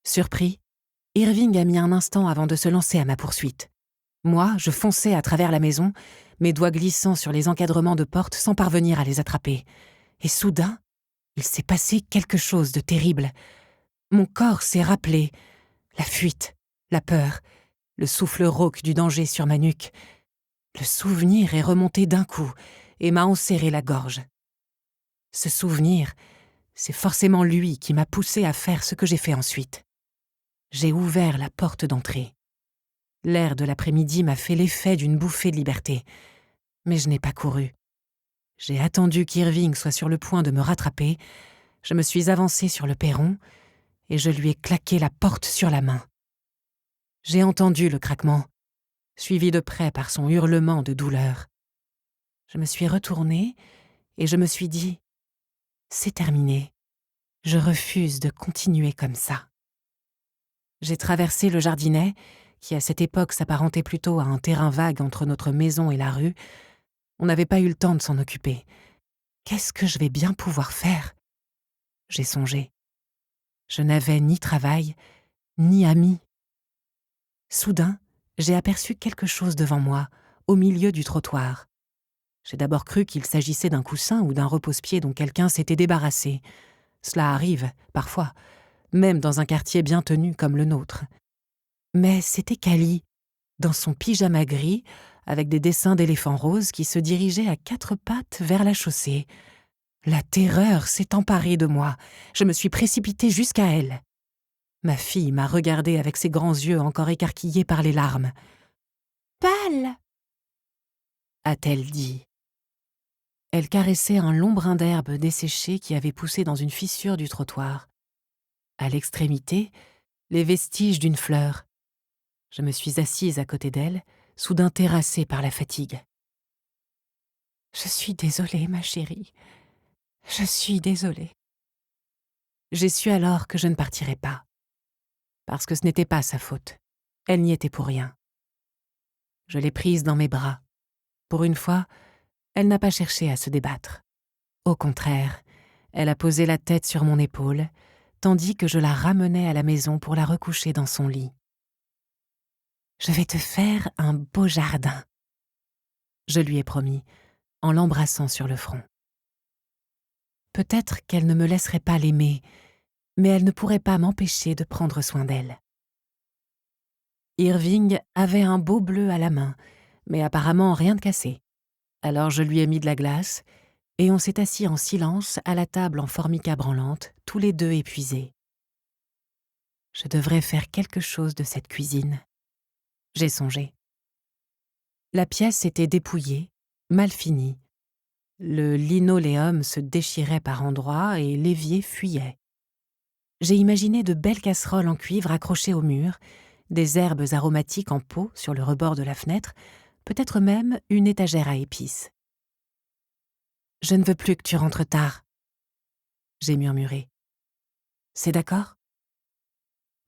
Surpris, Irving a mis un instant avant de se lancer à ma poursuite. Moi, je fonçais à travers la maison, mes doigts glissant sur les encadrements de porte sans parvenir à les attraper. Et soudain, il s'est passé quelque chose de terrible. Mon corps s'est rappelé. La fuite, la peur, le souffle rauque du danger sur ma nuque. Le souvenir est remonté d'un coup et m'a enserré la gorge. Ce souvenir, c'est forcément lui qui m'a poussé à faire ce que j'ai fait ensuite. J'ai ouvert la porte d'entrée. L'air de l'après-midi m'a fait l'effet d'une bouffée de liberté. Mais je n'ai pas couru. J'ai attendu qu'Irving soit sur le point de me rattraper. Je me suis avancée sur le perron et je lui ai claqué la porte sur la main. J'ai entendu le craquement, suivi de près par son hurlement de douleur. Je me suis retournée et je me suis dit « C'est terminé. Je refuse de continuer comme ça. » J'ai traversé le jardinet, qui à cette époque s'apparentait plutôt à un terrain vague entre notre maison et la rue. On n'avait pas eu le temps de s'en occuper. Qu'est-ce que je vais bien pouvoir faire ? J'ai songé. Je n'avais ni travail, ni amis. Soudain, j'ai aperçu quelque chose devant moi, au milieu du trottoir. J'ai d'abord cru qu'il s'agissait d'un coussin ou d'un repose-pied dont quelqu'un s'était débarrassé. Cela arrive, parfois, même dans un quartier bien tenu comme le nôtre. Mais c'était Callie, dans son pyjama gris, avec des dessins d'éléphants roses qui se dirigeait à 4 pattes vers la chaussée. La terreur s'est emparée de moi. Je me suis précipitée jusqu'à elle. Ma fille m'a regardée avec ses grands yeux encore écarquillés par les larmes. « Pâle !» a-t-elle dit. Elle caressait un long brin d'herbe desséché qui avait poussé dans une fissure du trottoir. À l'extrémité, les vestiges d'une fleur. Je me suis assise à côté d'elle, soudain terrassée par la fatigue. « Je suis désolée, ma chérie. Je suis désolée. » J'ai su alors que je ne partirais pas. Parce que ce n'était pas sa faute. Elle n'y était pour rien. Je l'ai prise dans mes bras. Pour une fois, elle n'a pas cherché à se débattre. Au contraire, elle a posé la tête sur mon épaule, tandis que je la ramenais à la maison pour la recoucher dans son lit. « Je vais te faire un beau jardin, » je lui ai promis, en l'embrassant sur le front. Peut-être qu'elle ne me laisserait pas l'aimer, mais elle ne pourrait pas m'empêcher de prendre soin d'elle. Irving avait un beau bleu à la main, mais apparemment rien de cassé. Alors je lui ai mis de la glace, et on s'est assis en silence à la table en formica branlante, tous les deux épuisés. Je devrais faire quelque chose de cette cuisine. J'ai songé. La pièce était dépouillée, mal finie. Le linoléum se déchirait par endroits et l'évier fuyait. J'ai imaginé de belles casseroles en cuivre accrochées au mur, des herbes aromatiques en pot sur le rebord de la fenêtre, peut-être même une étagère à épices. « Je ne veux plus que tu rentres tard, » j'ai murmuré. « C'est d'accord ?»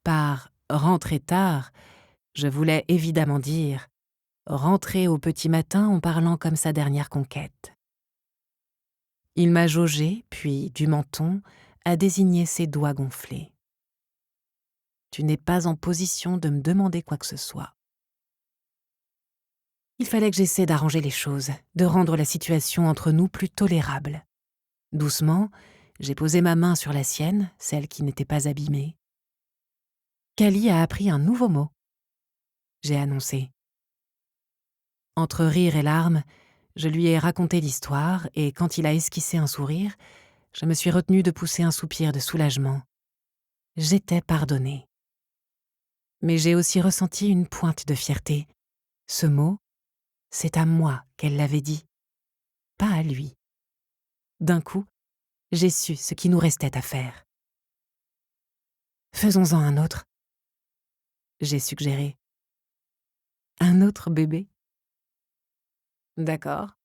Par « rentrer tard », je voulais évidemment dire « rentrer au petit matin en parlant comme sa dernière conquête ». Il m'a jaugé, puis, du menton, a désigné ses doigts gonflés. « Tu n'es pas en position de me demander quoi que ce soit. » Il fallait que j'essaie d'arranger les choses, de rendre la situation entre nous plus tolérable. Doucement, j'ai posé ma main sur la sienne, celle qui n'était pas abîmée. Callie a appris un nouveau mot. J'ai annoncé. Entre rire et larmes, je lui ai raconté l'histoire et quand il a esquissé un sourire, je me suis retenue de pousser un soupir de soulagement. J'étais pardonnée. Mais j'ai aussi ressenti une pointe de fierté. Ce mot, c'est à moi qu'elle l'avait dit, pas à lui. D'un coup, j'ai su ce qui nous restait à faire. « Faisons-en un autre », j'ai suggéré. « Un autre bébé ?» « D'accord. »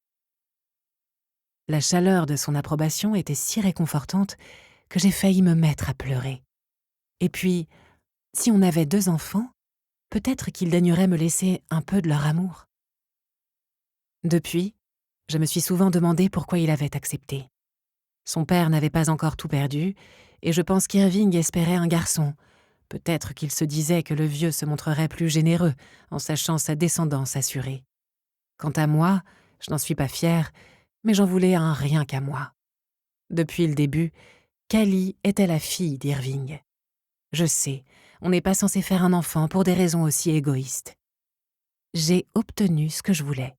La chaleur de son approbation était si réconfortante que j'ai failli me mettre à pleurer. Et puis, si on avait 2 enfants, peut-être qu'ils daigneraient me laisser un peu de leur amour. Depuis, je me suis souvent demandé pourquoi il avait accepté. Son père n'avait pas encore tout perdu, et je pense qu'Irving espérait un garçon. Peut-être qu'il se disait que le vieux se montrerait plus généreux en sachant sa descendance assurée. Quant à moi, je n'en suis pas fière, mais j'en voulais un rien qu'à moi. Depuis le début, Callie était la fille d'Irving. Je sais, on n'est pas censé faire un enfant pour des raisons aussi égoïstes. J'ai obtenu ce que je voulais.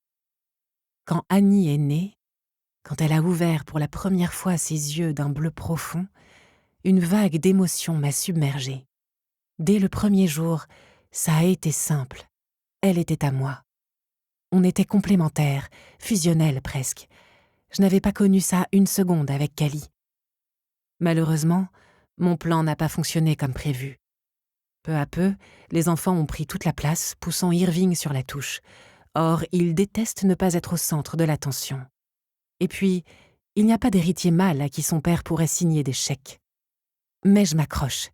Quand Annie est née, quand elle a ouvert pour la première fois ses yeux d'un bleu profond, une vague d'émotion m'a submergée. Dès le premier jour, ça a été simple. Elle était à moi. On était complémentaires, fusionnels presque. Je n'avais pas connu ça une seconde avec Callie. Malheureusement, mon plan n'a pas fonctionné comme prévu. Peu à peu, les enfants ont pris toute la place, poussant Irving sur la touche. Or, il déteste ne pas être au centre de l'attention. Et puis, il n'y a pas d'héritier mâle à qui son père pourrait signer des chèques. Mais je m'accroche,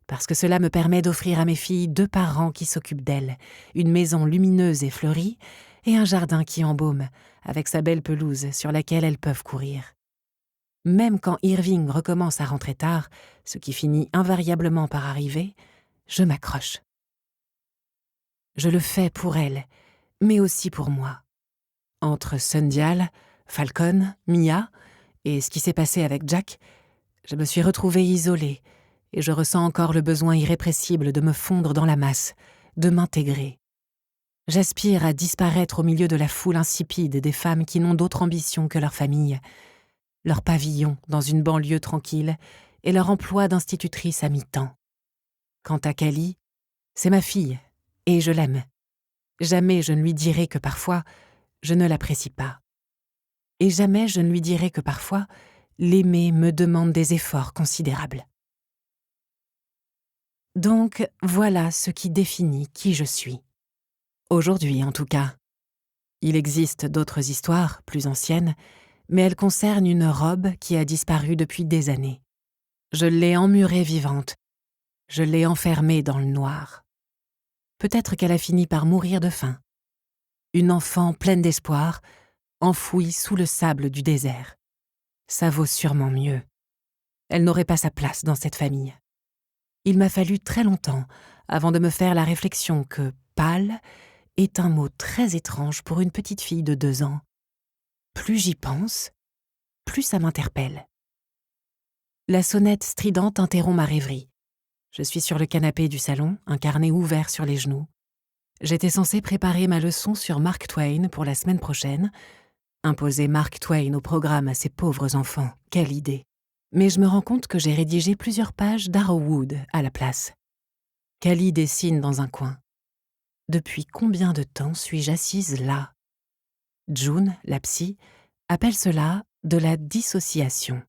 parce que cela me permet d'offrir à mes filles 2 parents qui s'occupent d'elles, une maison lumineuse et fleurie, et un jardin qui embaume, avec sa belle pelouse sur laquelle elles peuvent courir. Même quand Irving recommence à rentrer tard, ce qui finit invariablement par arriver, je m'accroche. Je le fais pour elle, mais aussi pour moi. Entre Sundial, Falcon, Mia et ce qui s'est passé avec Jack, je me suis retrouvée isolée et je ressens encore le besoin irrépressible de me fondre dans la masse, de m'intégrer. J'aspire à disparaître au milieu de la foule insipide des femmes qui n'ont d'autre ambition que leur famille, leur pavillon dans une banlieue tranquille et leur emploi d'institutrice à mi-temps. Quant à Callie, c'est ma fille, et je l'aime. Jamais je ne lui dirai que parfois, je ne l'apprécie pas. Et jamais je ne lui dirai que parfois, l'aimer me demande des efforts considérables. Donc, voilà ce qui définit qui je suis. Aujourd'hui, en tout cas. Il existe d'autres histoires, plus anciennes, mais elles concernent une robe qui a disparu depuis des années. Je l'ai emmurée vivante. Je l'ai enfermée dans le noir. Peut-être qu'elle a fini par mourir de faim. Une enfant pleine d'espoir, enfouie sous le sable du désert. Ça vaut sûrement mieux. Elle n'aurait pas sa place dans cette famille. Il m'a fallu très longtemps avant de me faire la réflexion que « pâle » est un mot très étrange pour une petite fille de 2 ans. Plus j'y pense, plus ça m'interpelle. La sonnette stridente interrompt ma rêverie. Je suis sur le canapé du salon, un carnet ouvert sur les genoux. J'étais censée préparer ma leçon sur Mark Twain pour la semaine prochaine. Imposer Mark Twain au programme à ces pauvres enfants, quelle idée! Mais je me rends compte que j'ai rédigé plusieurs pages d'Arrowwood à la place. Callie dessine dans un coin. Depuis combien de temps suis-je assise là? June, la psy, appelle cela de la dissociation.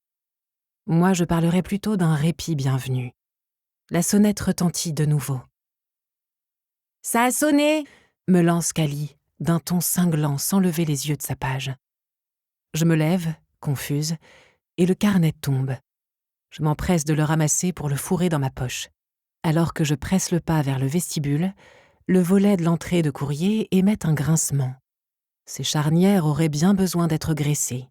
Moi, je parlerais plutôt d'un répit bienvenu. La sonnette retentit de nouveau. « Ça a sonné !» me lance Callie, d'un ton cinglant sans lever les yeux de sa page. Je me lève, confuse, et le carnet tombe. Je m'empresse de le ramasser pour le fourrer dans ma poche. Alors que je presse le pas vers le vestibule, le volet de l'entrée de courrier émet un grincement. Ces charnières auraient bien besoin d'être graissées.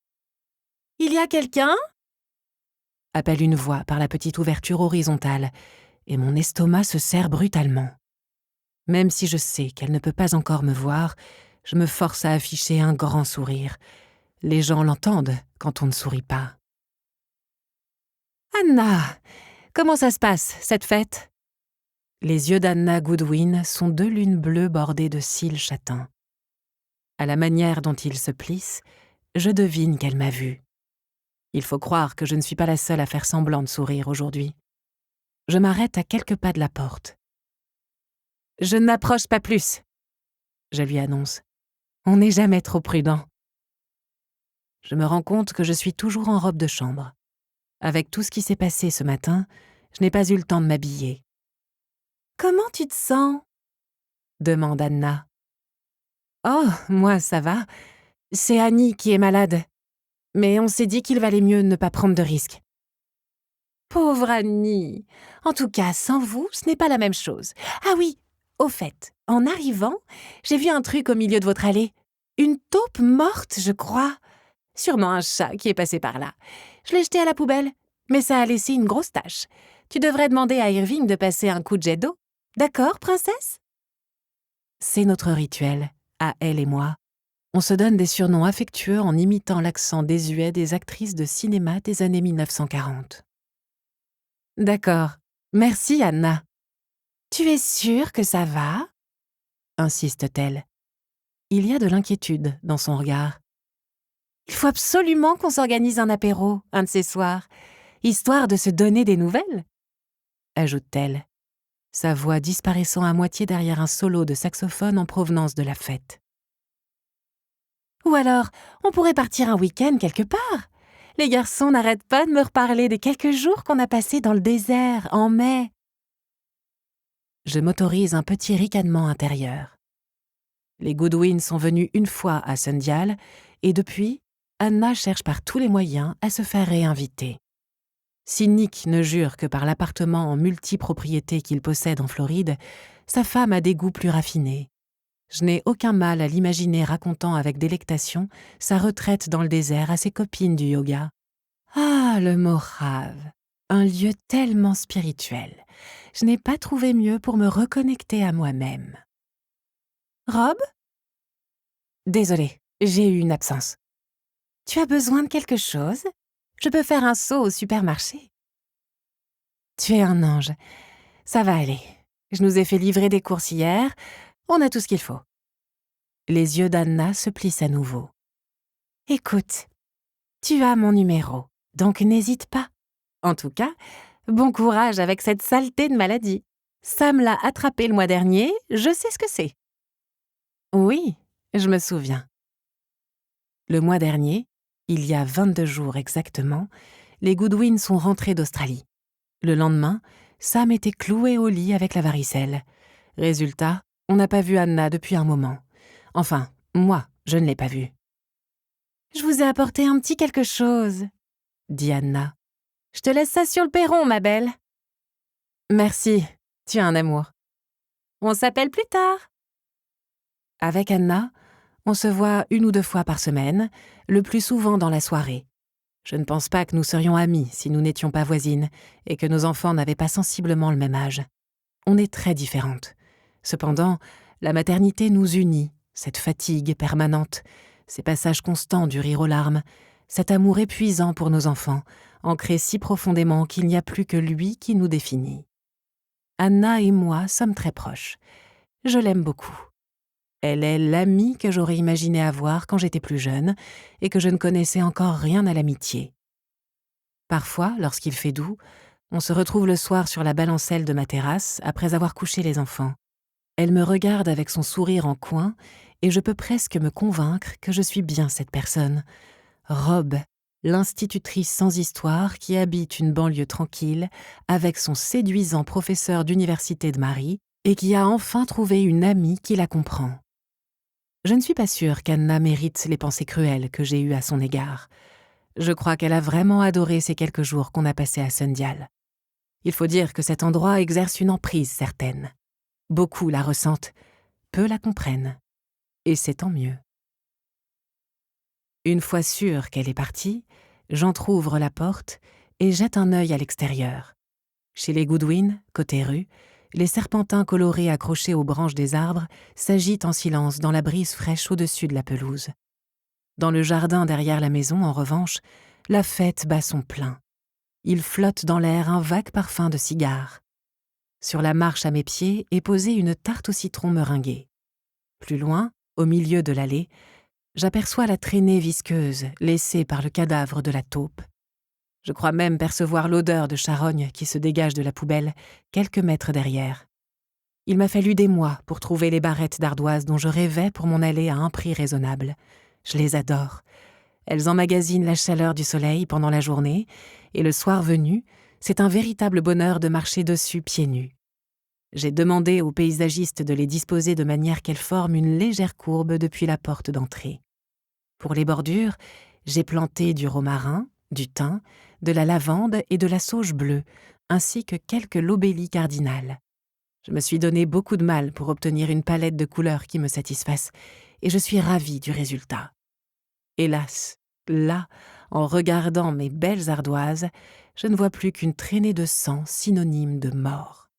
« Il y a quelqu'un ?» appelle une voix par la petite ouverture horizontale, et mon estomac se serre brutalement. Même si je sais qu'elle ne peut pas encore me voir, je me force à afficher un grand sourire. Les gens l'entendent quand on ne sourit pas. « Anna, comment ça se passe, cette fête ?» Les yeux d'Anna Goodwin sont 2 lunes bleues bordées de cils châtains. À la manière dont ils se plissent, je devine qu'elle m'a vue. Il faut croire que je ne suis pas la seule à faire semblant de sourire aujourd'hui. Je m'arrête à quelques pas de la porte. « Je n'approche pas plus !» je lui annonce. « On n'est jamais trop prudent. » Je me rends compte que je suis toujours en robe de chambre. Avec tout ce qui s'est passé ce matin, je n'ai pas eu le temps de m'habiller. « Comment tu te sens ?» demande Anna. « Oh, moi, ça va. C'est Annie qui est malade. Mais on s'est dit qu'il valait mieux ne pas prendre de risques. » Pauvre Annie. En tout cas, sans vous, ce n'est pas la même chose. Ah oui, au fait, en arrivant, j'ai vu un truc au milieu de votre allée. Une taupe morte, je crois. Sûrement un chat qui est passé par là. Je l'ai jeté à la poubelle, mais ça a laissé une grosse tache. Tu devrais demander à Irving de passer un coup de jet d'eau. D'accord, princesse? C'est notre rituel, à elle et moi. On se donne des surnoms affectueux en imitant l'accent désuet des actrices de cinéma des années 1940. D'accord. Merci, Anna. Tu es sûre que ça va? Insiste-t-elle. Il y a de l'inquiétude dans son regard. Il faut absolument qu'on s'organise un apéro, un de ces soirs, histoire de se donner des nouvelles, ajoute-t-elle, sa voix disparaissant à moitié derrière un solo de saxophone en provenance de la fête. Ou alors, on pourrait partir un week-end quelque part. Les garçons n'arrêtent pas de me reparler des quelques jours qu'on a passés dans le désert, en mai. Je m'autorise un petit ricanement intérieur. Les Goodwin sont venus une fois à Sundial, et depuis, Anna cherche par tous les moyens à se faire réinviter. Si Nick ne jure que par l'appartement en multipropriété qu'il possède en Floride, sa femme a des goûts plus raffinés. Je n'ai aucun mal à l'imaginer racontant avec délectation sa retraite dans le désert à ses copines du yoga. Ah, le Mojave, un lieu tellement spirituel. Je n'ai pas trouvé mieux pour me reconnecter à moi-même. Rob? Désolée, j'ai eu une absence. Tu as besoin de quelque chose? Je peux faire un saut au supermarché. Tu es un ange. Ça va aller. Je nous ai fait livrer des courses hier. On a tout ce qu'il faut. Les yeux d'Anna se plissent à nouveau. Écoute, tu as mon numéro, donc n'hésite pas. En tout cas, bon courage avec cette saleté de maladie. Sam l'a attrapé le mois dernier, je sais ce que c'est. Oui, je me souviens. Le mois dernier, il y a 22 jours exactement, les Goodwin sont rentrés d'Australie. Le lendemain, Sam était cloué au lit avec la varicelle. Résultat, on n'a pas vu Anna depuis un moment. Enfin, moi, je ne l'ai pas vue. « Je vous ai apporté un petit quelque chose, » dit Anna. « Je te laisse ça sur le perron, ma belle. »« Merci, tu es un amour. On s'appelle plus tard. » Avec Anna, on se voit 1 ou 2 fois par semaine, le plus souvent dans la soirée. Je ne pense pas que nous serions amies si nous n'étions pas voisines et que nos enfants n'avaient pas sensiblement le même âge. On est très différentes. Cependant, la maternité nous unit, cette fatigue permanente, ces passages constants du rire aux larmes, cet amour épuisant pour nos enfants, ancré si profondément qu'il n'y a plus que lui qui nous définit. Anna et moi sommes très proches. Je l'aime beaucoup. Elle est l'amie que j'aurais imaginé avoir quand j'étais plus jeune et que je ne connaissais encore rien à l'amitié. Parfois, lorsqu'il fait doux, on se retrouve le soir sur la balancelle de ma terrasse après avoir couché les enfants. Elle me regarde avec son sourire en coin et je peux presque me convaincre que je suis bien cette personne. Rob, l'institutrice sans histoire qui habite une banlieue tranquille avec son séduisant professeur d'université de mari et qui a enfin trouvé une amie qui la comprend. Je ne suis pas sûre qu'Anna mérite les pensées cruelles que j'ai eues à son égard. Je crois qu'elle a vraiment adoré ces quelques jours qu'on a passés à Sundial. Il faut dire que cet endroit exerce une emprise certaine. Beaucoup la ressentent, peu la comprennent. Et c'est tant mieux. Une fois sûre qu'elle est partie, j'entr'ouvre la porte et jette un œil à l'extérieur. Chez les Goodwin, côté rue, les serpentins colorés accrochés aux branches des arbres s'agitent en silence dans la brise fraîche au-dessus de la pelouse. Dans le jardin derrière la maison, en revanche, la fête bat son plein. Il flotte dans l'air un vague parfum de cigare. Sur la marche à mes pieds est posée une tarte au citron meringuée. Plus loin, au milieu de l'allée, j'aperçois la traînée visqueuse laissée par le cadavre de la taupe. Je crois même percevoir l'odeur de charogne qui se dégage de la poubelle, quelques mètres derrière. Il m'a fallu des mois pour trouver les barrettes d'ardoise dont je rêvais pour mon allée à un prix raisonnable. Je les adore. Elles emmagasinent la chaleur du soleil pendant la journée, et le soir venu, c'est un véritable bonheur de marcher dessus pieds nus. J'ai demandé aux paysagistes de les disposer de manière qu'elles forment une légère courbe depuis la porte d'entrée. Pour les bordures, j'ai planté du romarin, du thym, de la lavande et de la sauge bleue, ainsi que quelques lobélies cardinales. Je me suis donné beaucoup de mal pour obtenir une palette de couleurs qui me satisfasse, et je suis ravie du résultat. Hélas, là, en regardant mes belles ardoises, je ne vois plus qu'une traînée de sang synonyme de mort.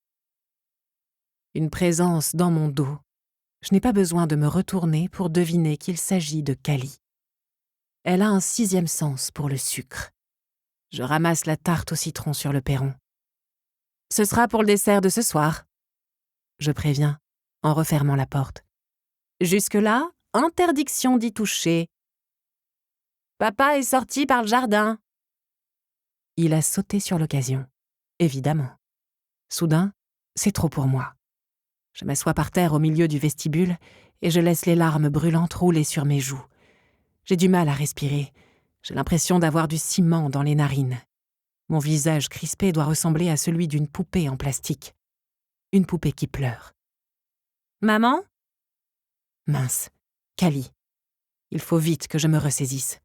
Une présence dans mon dos. Je n'ai pas besoin de me retourner pour deviner qu'il s'agit de Kali. Elle a un 6e sens pour le sucre. Je ramasse la tarte au citron sur le perron. « Ce sera pour le dessert de ce soir », je préviens, en refermant la porte. « Jusque-là, interdiction d'y toucher. Papa est sorti par le jardin. » Il a sauté sur l'occasion, évidemment. Soudain, c'est trop pour moi. Je m'assois par terre au milieu du vestibule et je laisse les larmes brûlantes rouler sur mes joues. J'ai du mal à respirer. J'ai l'impression d'avoir du ciment dans les narines. Mon visage crispé doit ressembler à celui d'une poupée en plastique. Une poupée qui pleure. « Maman ?» Mince, Kali. Il faut vite que je me ressaisisse.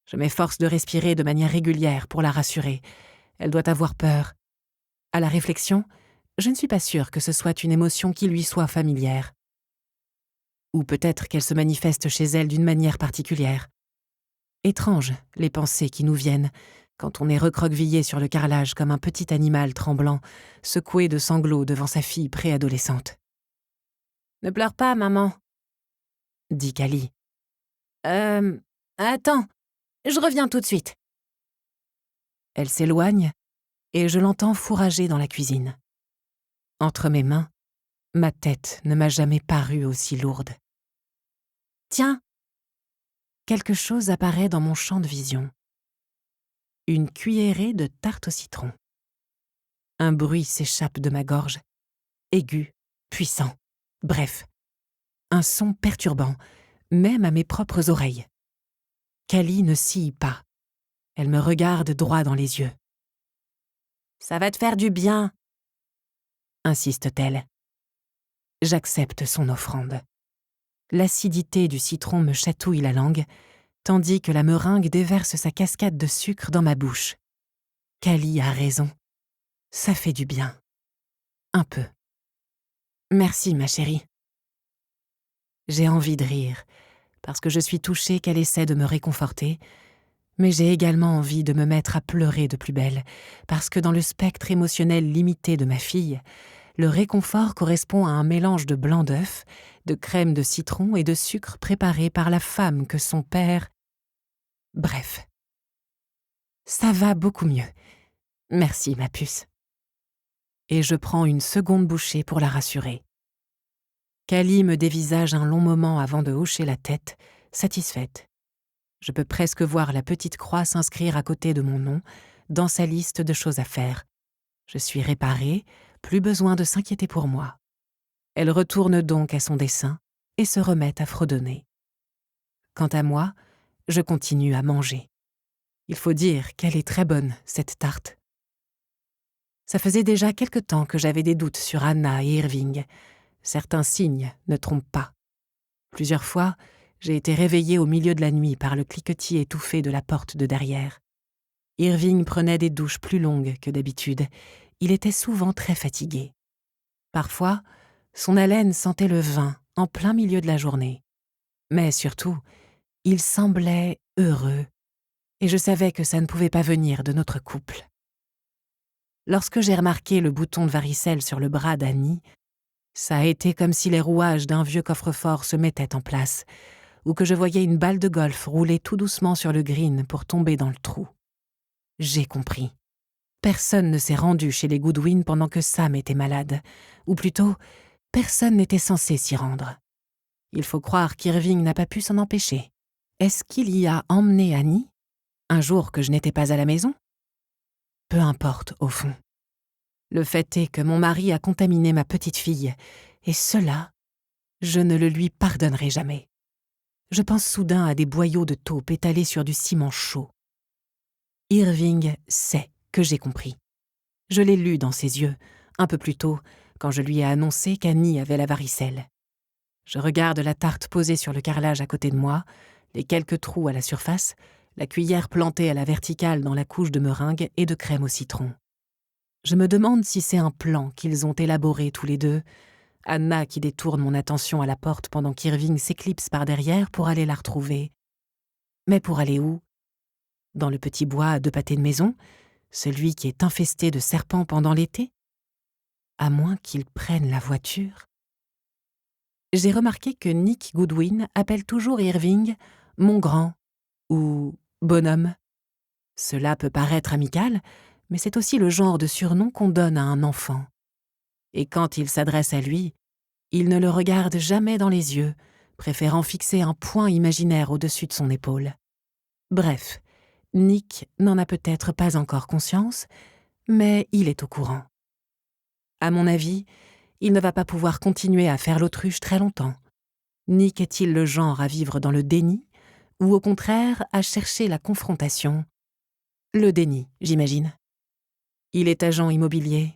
Je m'efforce de respirer de manière régulière pour la rassurer. Elle doit avoir peur. À la réflexion, je ne suis pas sûre que ce soit une émotion qui lui soit familière. Ou peut-être qu'elle se manifeste chez elle d'une manière particulière. Étranges, les pensées qui nous viennent, quand on est recroquevillé sur le carrelage comme un petit animal tremblant, secoué de sanglots devant sa fille préadolescente. « Ne pleure pas, maman, » dit Kali. Attends, Je reviens tout de suite. » Elle s'éloigne et je l'entends fourrager dans la cuisine. Entre mes mains, ma tête ne m'a jamais paru aussi lourde. Tiens, quelque chose apparaît dans mon champ de vision. Une cuillerée de tarte au citron. Un bruit s'échappe de ma gorge, aigu, puissant, bref, un son perturbant, même à mes propres oreilles. Cali ne scie pas. Elle me regarde droit dans les yeux. « Ça va te faire du bien », insiste-t-elle. J'accepte son offrande. L'acidité du citron me chatouille la langue, tandis que la meringue déverse sa cascade de sucre dans ma bouche. Cali a raison. Ça fait du bien. Un peu. Merci, ma chérie. J'ai envie de rire, parce que je suis touchée qu'elle essaie de me réconforter, mais j'ai également envie de me mettre à pleurer de plus belle, parce que dans le spectre émotionnel limité de ma fille, le réconfort correspond à un mélange de blanc d'œuf, de crème de citron et de sucre préparé par la femme que son père... Bref. Ça va beaucoup mieux. Merci, ma puce. Et je prends une seconde bouchée pour la rassurer. Cali me dévisage un long moment avant de hocher la tête, satisfaite. Je peux presque voir la petite croix s'inscrire à côté de mon nom, dans sa liste de choses à faire. Je suis réparée, plus besoin de s'inquiéter pour moi. Elle retourne donc à son dessin et se remet à fredonner. Quant à moi, je continue à manger. Il faut dire qu'elle est très bonne, cette tarte. Ça faisait déjà quelque temps que j'avais des doutes sur Anna et Irving. Certains signes ne trompent pas. Plusieurs fois, j'ai été réveillée au milieu de la nuit par le cliquetis étouffé de la porte de derrière. Irving prenait des douches plus longues que d'habitude. Il était souvent très fatigué. Parfois, son haleine sentait le vin en plein milieu de la journée. Mais surtout, il semblait heureux, et je savais que ça ne pouvait pas venir de notre couple. Lorsque j'ai remarqué le bouton de varicelle sur le bras d'Annie, ça a été comme si les rouages d'un vieux coffre-fort se mettaient en place, ou que je voyais une balle de golf rouler tout doucement sur le green pour tomber dans le trou. J'ai compris. Personne ne s'est rendu chez les Goodwin pendant que Sam était malade, ou plutôt, personne n'était censé s'y rendre. Il faut croire qu'Irving n'a pas pu s'en empêcher. Est-ce qu'il y a emmené Annie, un jour que je n'étais pas à la maison? Peu importe, au fond. Le fait est que mon mari a contaminé ma petite fille, et cela, je ne le lui pardonnerai jamais. Je pense soudain à des boyaux de taupe étalés sur du ciment chaud. Irving sait que j'ai compris. Je l'ai lu dans ses yeux, un peu plus tôt, quand je lui ai annoncé qu'Annie avait la varicelle. Je regarde la tarte posée sur le carrelage à côté de moi, les quelques trous à la surface, la cuillère plantée à la verticale dans la couche de meringue et de crème au citron. Je me demande si c'est un plan qu'ils ont élaboré tous les deux, Anna qui détourne mon attention à la porte pendant qu'Irving s'éclipse par derrière pour aller la retrouver. Mais pour aller où? Dans le petit bois à 2 pâtés de maison, celui qui est infesté de serpents pendant l'été? À moins qu'ils prennent la voiture. J'ai remarqué que Nick Goodwin appelle toujours Irving « mon grand » ou « bonhomme ». Cela peut paraître amical, mais c'est aussi le genre de surnom qu'on donne à un enfant. Et quand il s'adresse à lui, il ne le regarde jamais dans les yeux, préférant fixer un point imaginaire au-dessus de son épaule. Bref, Nick n'en a peut-être pas encore conscience, mais il est au courant. À mon avis, il ne va pas pouvoir continuer à faire l'autruche très longtemps. Nick est-il le genre à vivre dans le déni, ou au contraire à chercher la confrontation? Le déni, j'imagine. Il est agent immobilier.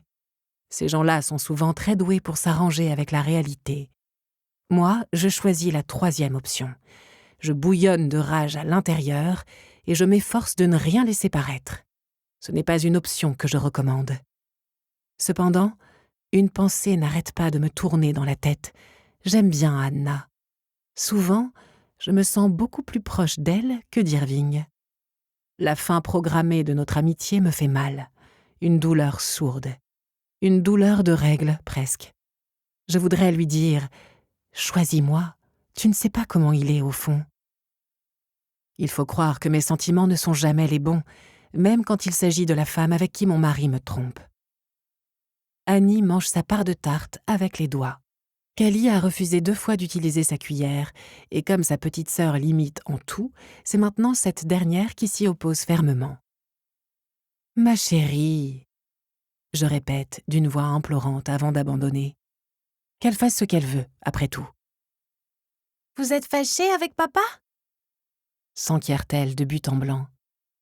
Ces gens-là sont souvent très doués pour s'arranger avec la réalité. Moi, je choisis la 3e option. Je bouillonne de rage à l'intérieur et je m'efforce de ne rien laisser paraître. Ce n'est pas une option que je recommande. Cependant, une pensée n'arrête pas de me tourner dans la tête. J'aime bien Anna. Souvent, je me sens beaucoup plus proche d'elle que d'Irving. La fin programmée de notre amitié me fait mal. Une douleur sourde. Une douleur de règle, presque. Je voudrais lui dire « Choisis-moi, tu ne sais pas comment il est au fond. » Il faut croire que mes sentiments ne sont jamais les bons, même quand il s'agit de la femme avec qui mon mari me trompe. Annie mange sa part de tarte avec les doigts. Callie a refusé 2 fois d'utiliser sa cuillère, et comme sa petite sœur l'imite en tout, c'est maintenant cette dernière qui s'y oppose fermement. « Ma chérie !» je répète d'une voix implorante avant d'abandonner. Qu'elle fasse ce qu'elle veut, après tout. « Vous êtes fâchée avec papa ?» s'enquiert-elle de but en blanc.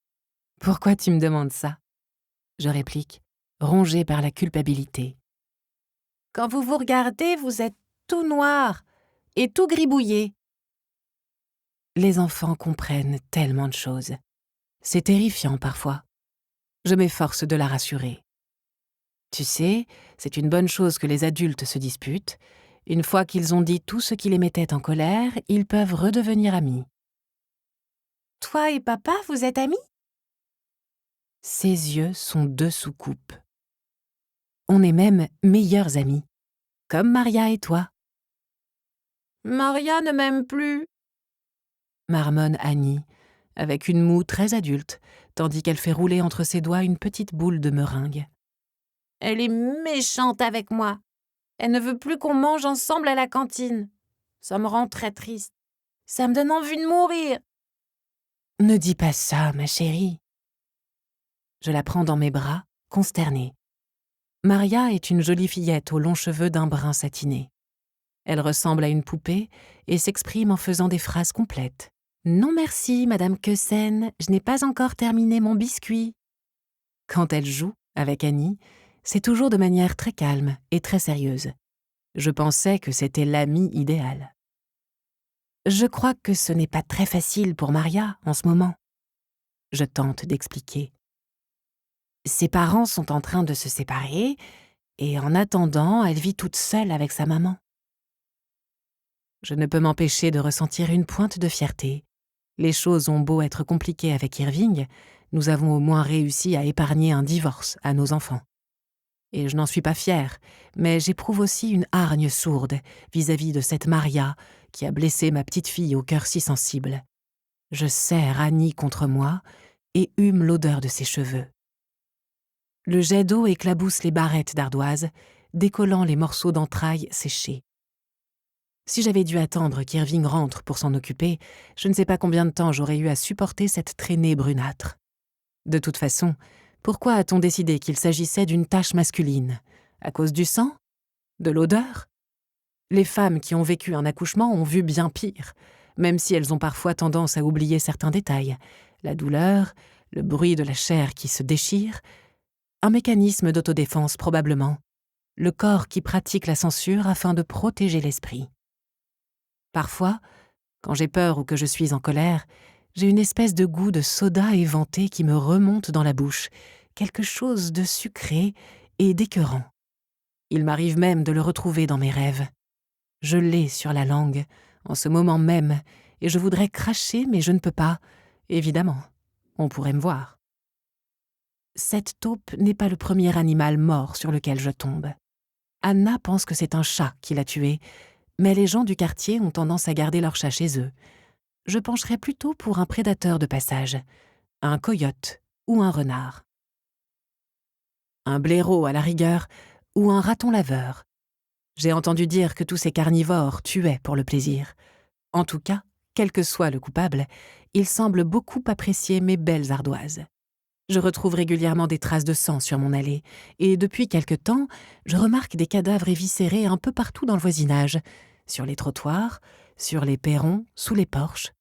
« Pourquoi tu me demandes ça ?» je réplique, rongée par la culpabilité. « Quand vous vous regardez, vous êtes tout noir et tout gribouillé. » Les enfants comprennent tellement de choses. C'est terrifiant parfois. Je m'efforce de la rassurer. Tu sais, c'est une bonne chose que les adultes se disputent. Une fois qu'ils ont dit tout ce qui les mettait en colère, ils peuvent redevenir amis. « Toi et papa, vous êtes amis ?» Ses yeux sont 2 soucoupes. On est même meilleurs amis, comme Maria et toi. « Maria ne m'aime plus !» marmonne Annie, avec une moue très adulte, tandis qu'elle fait rouler entre ses doigts une petite boule de meringue. « Elle est méchante avec moi. Elle ne veut plus qu'on mange ensemble à la cantine. Ça me rend très triste. Ça me donne envie de mourir. » « Ne dis pas ça, ma chérie. » Je la prends dans mes bras, consternée. Maria est une jolie fillette aux longs cheveux d'un brun satiné. Elle ressemble à une poupée et s'exprime en faisant des phrases complètes. « Non merci, Madame Keusen, je n'ai pas encore terminé mon biscuit. » Quand elle joue, avec Annie, c'est toujours de manière très calme et très sérieuse. Je pensais que c'était l'amie idéale. Je crois que ce n'est pas très facile pour Maria en ce moment. Je tente d'expliquer. Ses parents sont en train de se séparer et en attendant, elle vit toute seule avec sa maman. Je ne peux m'empêcher de ressentir une pointe de fierté. Les choses ont beau être compliquées avec Irving, nous avons au moins réussi à épargner un divorce à nos enfants. Et je n'en suis pas fière, mais j'éprouve aussi une hargne sourde vis-à-vis de cette Maria qui a blessé ma petite fille au cœur si sensible. Je serre Annie contre moi et hume l'odeur de ses cheveux. Le jet d'eau éclabousse les barrettes d'ardoise, décollant les morceaux d'entrailles séchés. Si j'avais dû attendre qu'Irving rentre pour s'en occuper, je ne sais pas combien de temps j'aurais eu à supporter cette traînée brunâtre. De toute façon, pourquoi a-t-on décidé qu'il s'agissait d'une tache masculine? À cause du sang? De l'odeur? Les femmes qui ont vécu un accouchement ont vu bien pire, même si elles ont parfois tendance à oublier certains détails. La douleur, le bruit de la chair qui se déchire, un mécanisme d'autodéfense probablement, le corps qui pratique la censure afin de protéger l'esprit. Parfois, quand j'ai peur ou que je suis en colère, j'ai une espèce de goût de soda éventé qui me remonte dans la bouche, quelque chose de sucré et d'écœurant. Il m'arrive même de le retrouver dans mes rêves. Je l'ai sur la langue, en ce moment même, et je voudrais cracher, mais je ne peux pas. Évidemment, on pourrait me voir. Cette taupe n'est pas le premier animal mort sur lequel je tombe. Anna pense que c'est un chat qui l'a tué, mais les gens du quartier ont tendance à garder leur chat chez eux. Je pencherais plutôt pour un prédateur de passage, un coyote ou un renard. Un blaireau à la rigueur ou un raton laveur. J'ai entendu dire que tous ces carnivores tuaient pour le plaisir. En tout cas, quel que soit le coupable, il semble beaucoup apprécier mes belles ardoises. Je retrouve régulièrement des traces de sang sur mon allée, et depuis quelque temps, je remarque des cadavres éviscérés un peu partout dans le voisinage, sur les trottoirs, sur les perrons, sous les porches.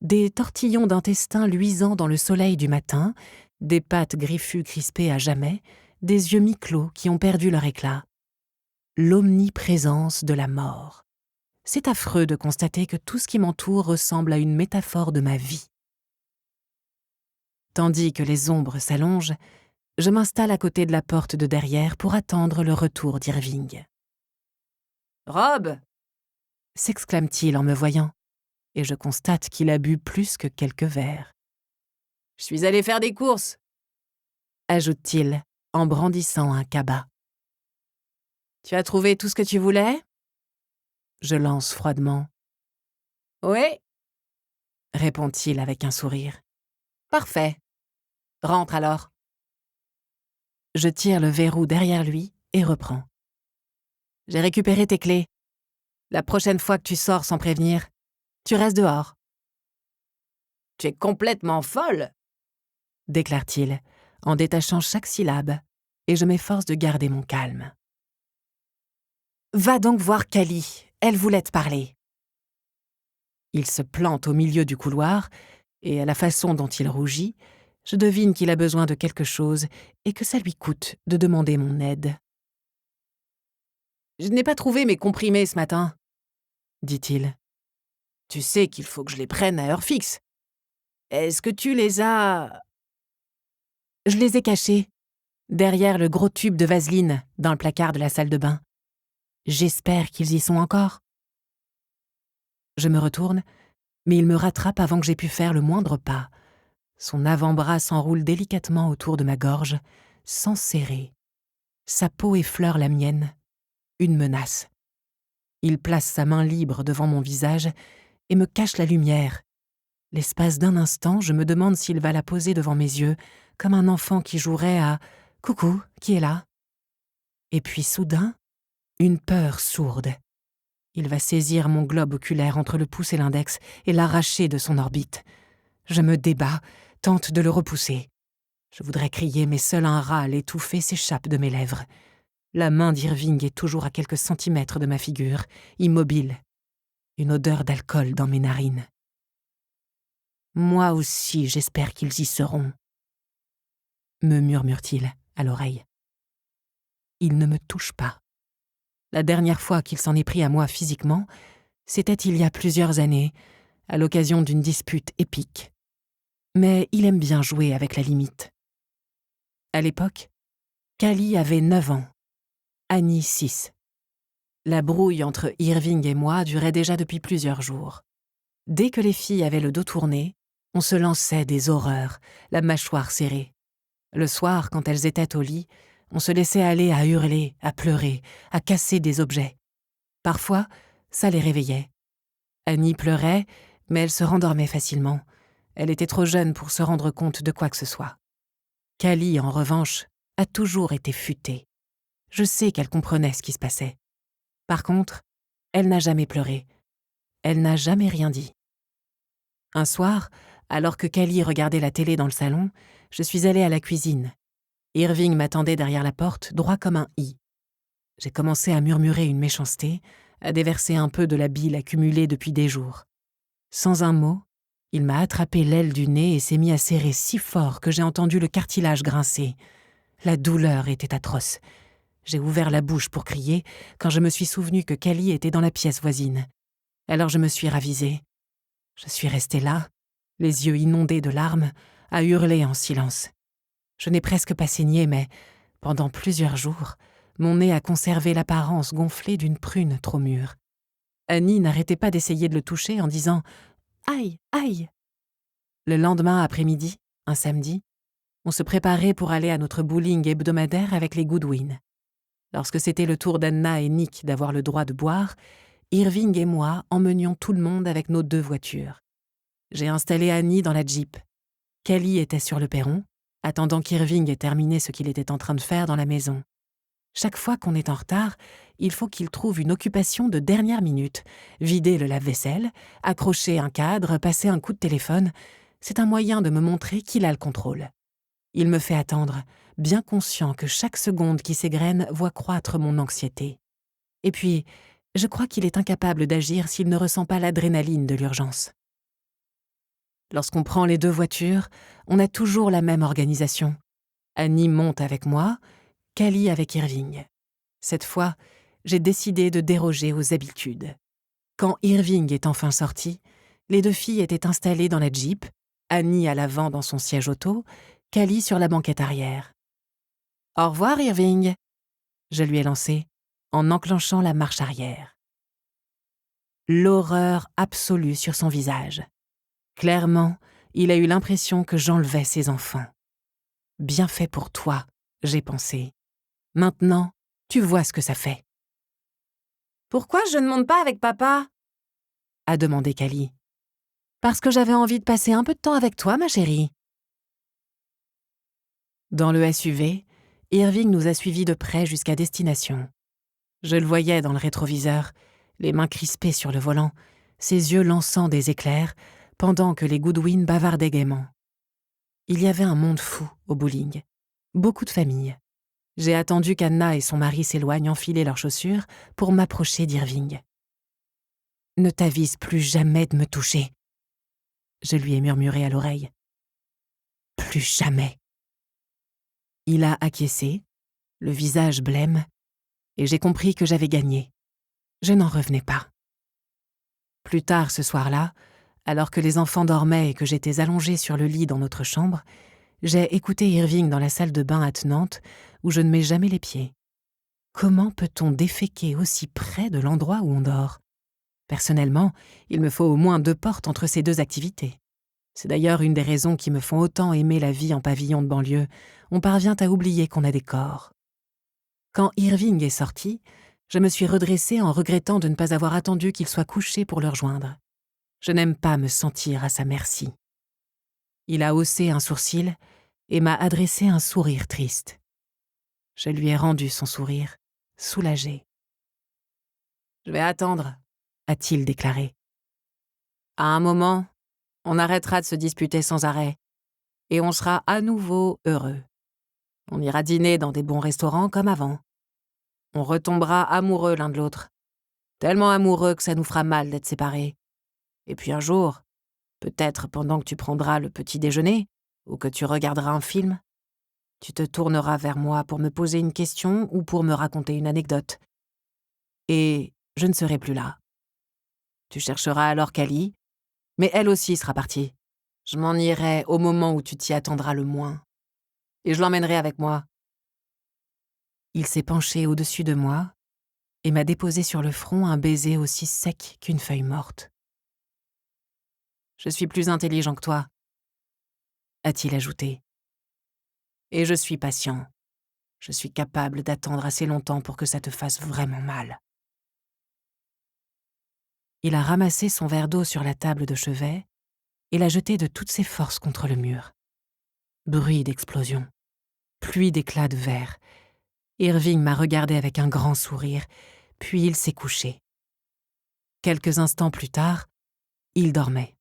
Des tortillons d'intestin luisant dans le soleil du matin, des pattes griffues crispées à jamais, des yeux mi-clos qui ont perdu leur éclat. L'omniprésence de la mort. C'est affreux de constater que tout ce qui m'entoure ressemble à une métaphore de ma vie. Tandis que les ombres s'allongent, je m'installe à côté de la porte de derrière pour attendre le retour d'Irving. « Rob !» s'exclame-t-il en me voyant, et je constate qu'il a bu plus que quelques verres. « Je suis allé faire des courses !» ajoute-t-il en brandissant un cabas. « Tu as trouvé tout ce que tu voulais ?» Je lance froidement. « Oui. » répond-il avec un sourire. Parfait. Rentre alors. Je tire le verrou derrière lui et reprends. J'ai récupéré tes clés. La prochaine fois que tu sors sans prévenir, tu restes dehors. Tu es complètement folle, déclare-t-il, en détachant chaque syllabe, et je m'efforce de garder mon calme. Va donc voir Cali, elle voulait te parler. Il se plante au milieu du couloir, et à la façon dont il rougit, je devine qu'il a besoin de quelque chose et que ça lui coûte de demander mon aide. « Je n'ai pas trouvé mes comprimés ce matin, » dit-il. « Tu sais qu'il faut que je les prenne à heure fixe. Est-ce que tu les as… » Je les ai cachés, derrière le gros tube de vaseline dans le placard de la salle de bain. J'espère qu'ils y sont encore. Je me retourne, mais il me rattrape avant que j'aie pu faire le moindre pas. Son avant-bras s'enroule délicatement autour de ma gorge, sans serrer. Sa peau effleure la mienne. Une menace. Il place sa main libre devant mon visage et me cache la lumière. L'espace d'un instant, je me demande s'il va la poser devant mes yeux, comme un enfant qui jouerait à « Coucou, qui est là ?» Et puis soudain, une peur sourde. Il va saisir mon globe oculaire entre le pouce et l'index et l'arracher de son orbite. Je me débats, tente de le repousser. Je voudrais crier, mais seul un râle étouffé s'échappe de mes lèvres. La main d'Irving est toujours à quelques centimètres de ma figure, immobile. Une odeur d'alcool dans mes narines. Moi aussi, j'espère qu'ils y seront, me murmure-t-il à l'oreille. Il ne me touche pas. La dernière fois qu'il s'en est pris à moi physiquement, c'était il y a plusieurs années, à l'occasion d'une dispute épique. Mais il aime bien jouer avec la limite. À l'époque, Cali avait 9 ans, Annie 6. La brouille entre Irving et moi durait déjà depuis plusieurs jours. Dès que les filles avaient le dos tourné, on se lançait des horreurs, la mâchoire serrée. Le soir, quand elles étaient au lit, on se laissait aller à hurler, à pleurer, à casser des objets. Parfois, ça les réveillait. Annie pleurait, mais elle se rendormait facilement. Elle était trop jeune pour se rendre compte de quoi que ce soit. Cali, en revanche, a toujours été futée. Je sais qu'elle comprenait ce qui se passait. Par contre, elle n'a jamais pleuré. Elle n'a jamais rien dit. Un soir, alors que Cali regardait la télé dans le salon, je suis allée à la cuisine. Irving m'attendait derrière la porte, droit comme un i. J'ai commencé à murmurer une méchanceté, à déverser un peu de la bile accumulée depuis des jours. Sans un mot, il m'a attrapé l'aile du nez et s'est mis à serrer si fort que j'ai entendu le cartilage grincer. La douleur était atroce. J'ai ouvert la bouche pour crier quand je me suis souvenu que Cali était dans la pièce voisine. Alors je me suis ravisée. Je suis restée là, les yeux inondés de larmes, à hurler en silence. Je n'ai presque pas saigné, mais, pendant plusieurs jours, mon nez a conservé l'apparence gonflée d'une prune trop mûre. Annie n'arrêtait pas d'essayer de le toucher en disant « Aïe, aïe !» Le lendemain après-midi, un samedi, on se préparait pour aller à notre bowling hebdomadaire avec les Goodwin. Lorsque c'était le tour d'Anna et Nick d'avoir le droit de boire, Irving et moi emmenions tout le monde avec nos 2 voitures. J'ai installé Annie dans la Jeep. Cali était sur le perron, attendant qu'Irving ait terminé ce qu'il était en train de faire dans la maison. Chaque fois qu'on est en retard, il faut qu'il trouve une occupation de dernière minute. Vider le lave-vaisselle, accrocher un cadre, passer un coup de téléphone. C'est un moyen de me montrer qu'il a le contrôle. Il me fait attendre, bien conscient que chaque seconde qui s'égrène voit croître mon anxiété. Et puis, je crois qu'il est incapable d'agir s'il ne ressent pas l'adrénaline de l'urgence. Lorsqu'on prend les 2 voitures, on a toujours la même organisation. Annie monte avec moi, Cali avec Irving. Cette fois, j'ai décidé de déroger aux habitudes. Quand Irving est enfin sorti, les 2 filles étaient installées dans la Jeep, Annie à l'avant dans son siège auto, Cali sur la banquette arrière. « Au revoir, Irving !» je lui ai lancé, en enclenchant la marche arrière. L'horreur absolue sur son visage. Clairement, il a eu l'impression que j'enlevais ses enfants. « Bien fait pour toi », j'ai pensé. « Maintenant, tu vois ce que ça fait. »« Pourquoi je ne monte pas avec papa ?» a demandé Cali. Parce que j'avais envie de passer un peu de temps avec toi, ma chérie. Dans le SUV, Irving nous a suivis de près jusqu'à destination. Je le voyais dans le rétroviseur, les mains crispées sur le volant, ses yeux lançant des éclairs, pendant que les Goodwin bavardaient gaiement. Il y avait un monde fou au bowling. Beaucoup de familles. J'ai attendu qu'Anna et son mari s'éloignent enfiler leurs chaussures pour m'approcher d'Irving. « Ne t'avise plus jamais de me toucher. » Je lui ai murmuré à l'oreille. « Plus jamais. » Il a acquiescé, le visage blême, et j'ai compris que j'avais gagné. Je n'en revenais pas. Plus tard ce soir-là, alors que les enfants dormaient et que j'étais allongée sur le lit dans notre chambre, j'ai écouté Irving dans la salle de bain attenante où je ne mets jamais les pieds. Comment peut-on déféquer aussi près de l'endroit où on dort ? Personnellement, il me faut au moins 2 portes entre ces 2 activités. C'est d'ailleurs une des raisons qui me font autant aimer la vie en pavillon de banlieue. On parvient à oublier qu'on a des corps. Quand Irving est sorti, je me suis redressée en regrettant de ne pas avoir attendu qu'il soit couché pour le rejoindre. Je n'aime pas me sentir à sa merci. Il a haussé un sourcil et m'a adressé un sourire triste. Je lui ai rendu son sourire, soulagé. « Je vais attendre », a-t-il déclaré. « À un moment, on arrêtera de se disputer sans arrêt et on sera à nouveau heureux. On ira dîner dans des bons restaurants comme avant. On retombera amoureux l'un de l'autre, tellement amoureux que ça nous fera mal d'être séparés. Et puis un jour, peut-être pendant que tu prendras le petit déjeuner ou que tu regarderas un film, tu te tourneras vers moi pour me poser une question ou pour me raconter une anecdote. Et je ne serai plus là. Tu chercheras alors Cali, mais elle aussi sera partie. Je m'en irai au moment où tu t'y attendras le moins. Et je l'emmènerai avec moi. » Il s'est penché au-dessus de moi et m'a déposé sur le front un baiser aussi sec qu'une feuille morte. « Je suis plus intelligent que toi, » a-t-il ajouté. « Et je suis patient. Je suis capable d'attendre assez longtemps pour que ça te fasse vraiment mal. » Il a ramassé son verre d'eau sur la table de chevet et l'a jeté de toutes ses forces contre le mur. Bruit d'explosion, pluie d'éclats de verre. Irving m'a regardé avec un grand sourire, puis il s'est couché. Quelques instants plus tard, il dormait.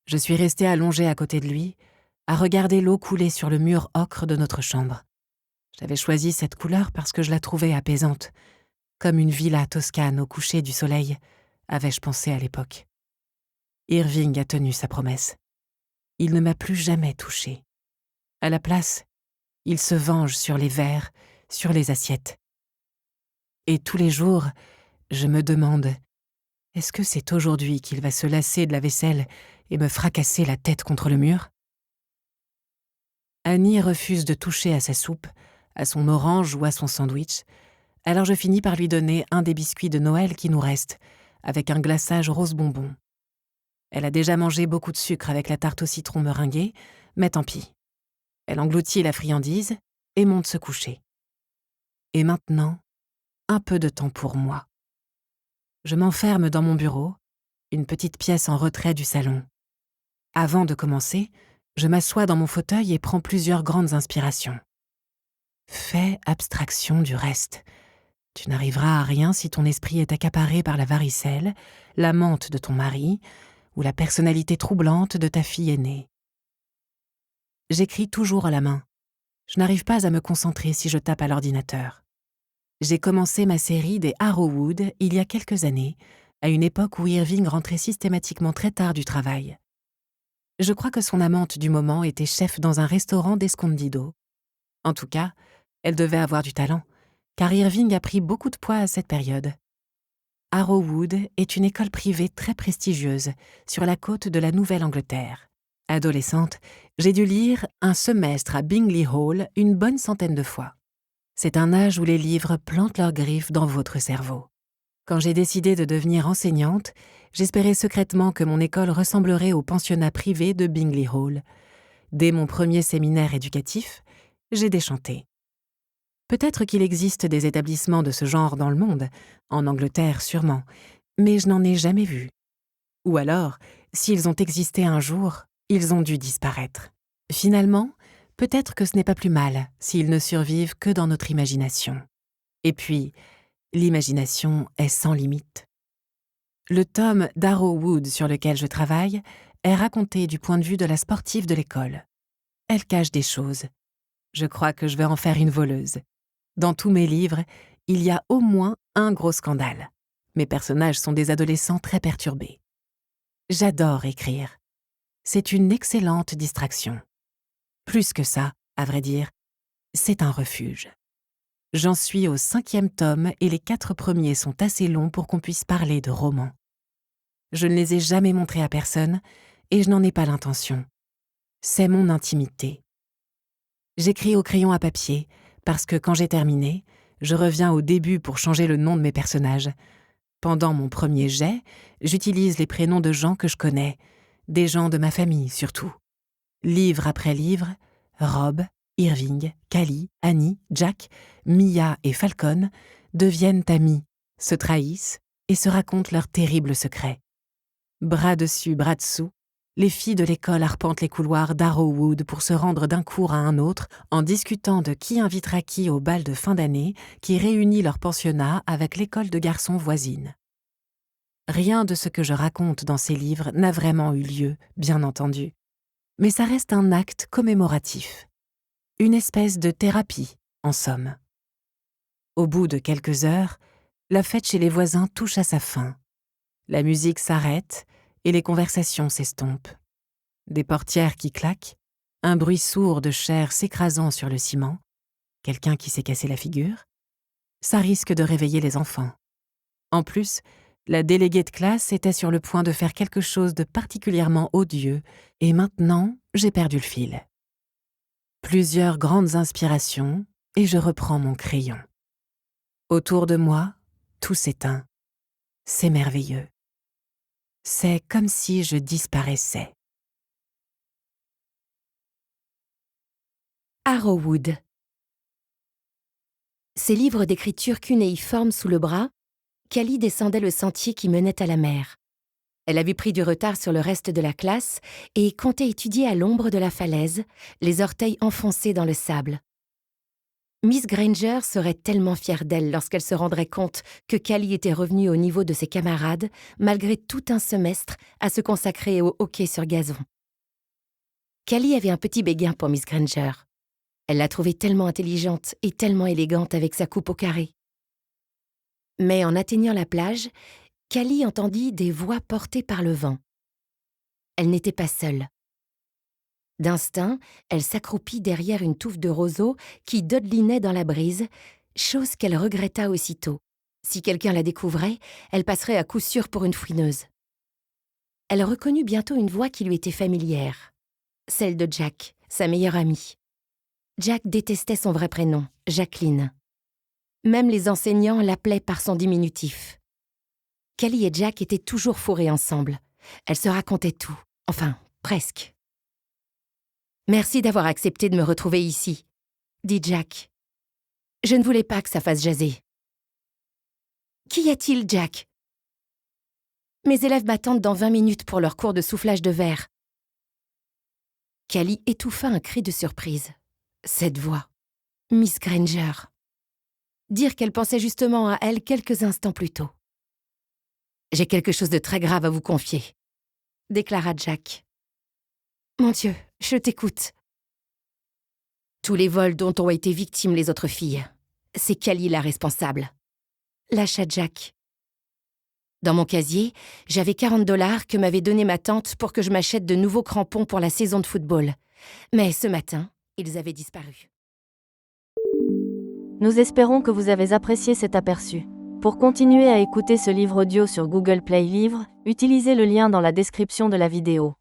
Je suis restée allongée à côté de lui, à regarder l'eau couler sur le mur ocre de notre chambre. J'avais choisi cette couleur parce que je la trouvais apaisante, comme une villa toscane au coucher du soleil, avais-je pensé à l'époque. Irving a tenu sa promesse. Il ne m'a plus jamais touchée. À la place, il se venge sur les verres, sur les assiettes. Et tous les jours, je me demande, est-ce que c'est aujourd'hui qu'il va se lasser de la vaisselle et me fracasser la tête contre le mur ? Annie refuse de toucher à sa soupe, à son orange ou à son sandwich, alors je finis par lui donner un des biscuits de Noël qui nous restent, avec un glaçage rose bonbon. Elle a déjà mangé beaucoup de sucre avec la tarte au citron meringuée, mais tant pis. Elle engloutit la friandise et monte se coucher. Et maintenant, un peu de temps pour moi. Je m'enferme dans mon bureau, une petite pièce en retrait du salon. Avant de commencer, je m'assois dans mon fauteuil et prends plusieurs grandes inspirations. Fais abstraction du reste. Tu n'arriveras à rien si ton esprit est accaparé par la varicelle, la menthe de ton mari ou la personnalité troublante de ta fille aînée. J'écris toujours à la main. Je n'arrive pas à me concentrer si je tape à l'ordinateur. J'ai commencé ma série des Arrowwood il y a quelques années, à une époque où Irving rentrait systématiquement très tard du travail. Je crois que son amante du moment était chef dans un restaurant d'Escondido. En tout cas, elle devait avoir du talent, car Irving a pris beaucoup de poids à cette période. Arrowwood est une école privée très prestigieuse sur la côte de la Nouvelle-Angleterre. Adolescente, j'ai dû lire un semestre à Bingley Hall une bonne centaine de fois. C'est un âge où les livres plantent leurs griffes dans votre cerveau. Quand j'ai décidé de devenir enseignante, j'espérais secrètement que mon école ressemblerait au pensionnat privé de Bingley Hall. Dès mon premier séminaire éducatif, j'ai déchanté. Peut-être qu'il existe des établissements de ce genre dans le monde, en Angleterre sûrement, mais je n'en ai jamais vu. Ou alors, S'ils ont existé un jour, ils ont dû disparaître. Finalement, peut-être que ce n'est pas plus mal s'ils ne survivent que dans notre imagination. Et puis, l'imagination est sans limite. Le tome d'Arrowwood sur lequel je travaille est raconté du point de vue de la sportive de l'école. Elle cache des choses. Je crois que je vais en faire une voleuse. Dans tous mes livres, il y a au moins un gros scandale. Mes personnages sont des adolescents très perturbés. J'adore écrire. C'est une excellente distraction. Plus que ça, à vrai dire, c'est un refuge. J'en suis au 5e tome et les 4 premiers sont assez longs pour qu'on puisse parler de romans. Je ne les ai jamais montrés à personne et je n'en ai pas l'intention. C'est mon intimité. J'écris au crayon à papier parce que quand j'ai terminé, je reviens au début pour changer le nom de mes personnages. Pendant mon premier jet, j'utilise les prénoms de gens que je connais, des gens de ma famille surtout. Livre après livre, Rob, Irving, Callie, Annie, Jack, Mia et Falcon deviennent amis, se trahissent et se racontent leurs terribles secrets. Bras dessus, bras dessous, les filles de l'école arpentent les couloirs d'Arrowwood pour se rendre d'un cours à un autre en discutant de qui invitera qui au bal de fin d'année qui réunit leur pensionnat avec l'école de garçons voisine. Rien de ce que je raconte dans ces livres n'a vraiment eu lieu, bien entendu. Mais ça reste un acte commémoratif. Une espèce de thérapie, en somme. Au bout de quelques heures, la fête chez les voisins touche à sa fin. La musique s'arrête et les conversations s'estompent. Des portières qui claquent, un bruit sourd de chair s'écrasant sur le ciment, quelqu'un qui s'est cassé la figure. Ça risque de réveiller les enfants. En plus, la déléguée de classe était sur le point de faire quelque chose de particulièrement odieux et maintenant, j'ai perdu le fil. Plusieurs grandes inspirations et je reprends mon crayon. Autour de moi, tout s'éteint. C'est merveilleux. C'est comme si je disparaissais. Arrowwood. Ses livres d'écriture cunéiformes sous le bras, Callie descendait le sentier qui menait à la mer. Elle avait pris du retard sur le reste de la classe et comptait étudier à l'ombre de la falaise, les orteils enfoncés dans le sable. Miss Granger serait tellement fière d'elle lorsqu'elle se rendrait compte que Callie était revenue au niveau de ses camarades, malgré tout un semestre à se consacrer au hockey sur gazon. Callie avait un petit béguin pour Miss Granger. Elle la trouvait tellement intelligente et tellement élégante avec sa coupe au carré. Mais en atteignant la plage, Callie entendit des voix portées par le vent. Elle n'était pas seule. D'instinct, elle s'accroupit derrière une touffe de roseaux qui dodelinait dans la brise, chose qu'elle regretta aussitôt. Si quelqu'un la découvrait, elle passerait à coup sûr pour une fouineuse. Elle reconnut bientôt une voix qui lui était familière, celle de Jack, sa meilleure amie. Jack détestait son vrai prénom, Jacqueline. Même les enseignants l'appelaient par son diminutif. Callie et Jack étaient toujours fourrés ensemble. Elles se racontaient tout, enfin, presque. « Merci d'avoir accepté de me retrouver ici », dit Jack. « Je ne voulais pas que ça fasse jaser. »« Qu'y a-t-il, Jack ?»« Mes élèves m'attendent dans 20 minutes pour leur cours de soufflage de verre. » Callie étouffa un cri de surprise. Cette voix, Miss Granger. Dire qu'elle pensait justement à elle quelques instants plus tôt. « J'ai quelque chose de très grave à vous confier », déclara Jack. « Mon Dieu, je t'écoute. » Tous les vols dont ont été victimes les autres filles. C'est Callie la responsable. Lâcha Jack. Dans mon casier, j'avais $40 que m'avait donné ma tante pour que je m'achète de nouveaux crampons pour la saison de football. Mais ce matin, ils avaient disparu. Nous espérons que vous avez apprécié cet aperçu. Pour continuer à écouter ce livre audio sur Google Play Livres, utilisez le lien dans la description de la vidéo.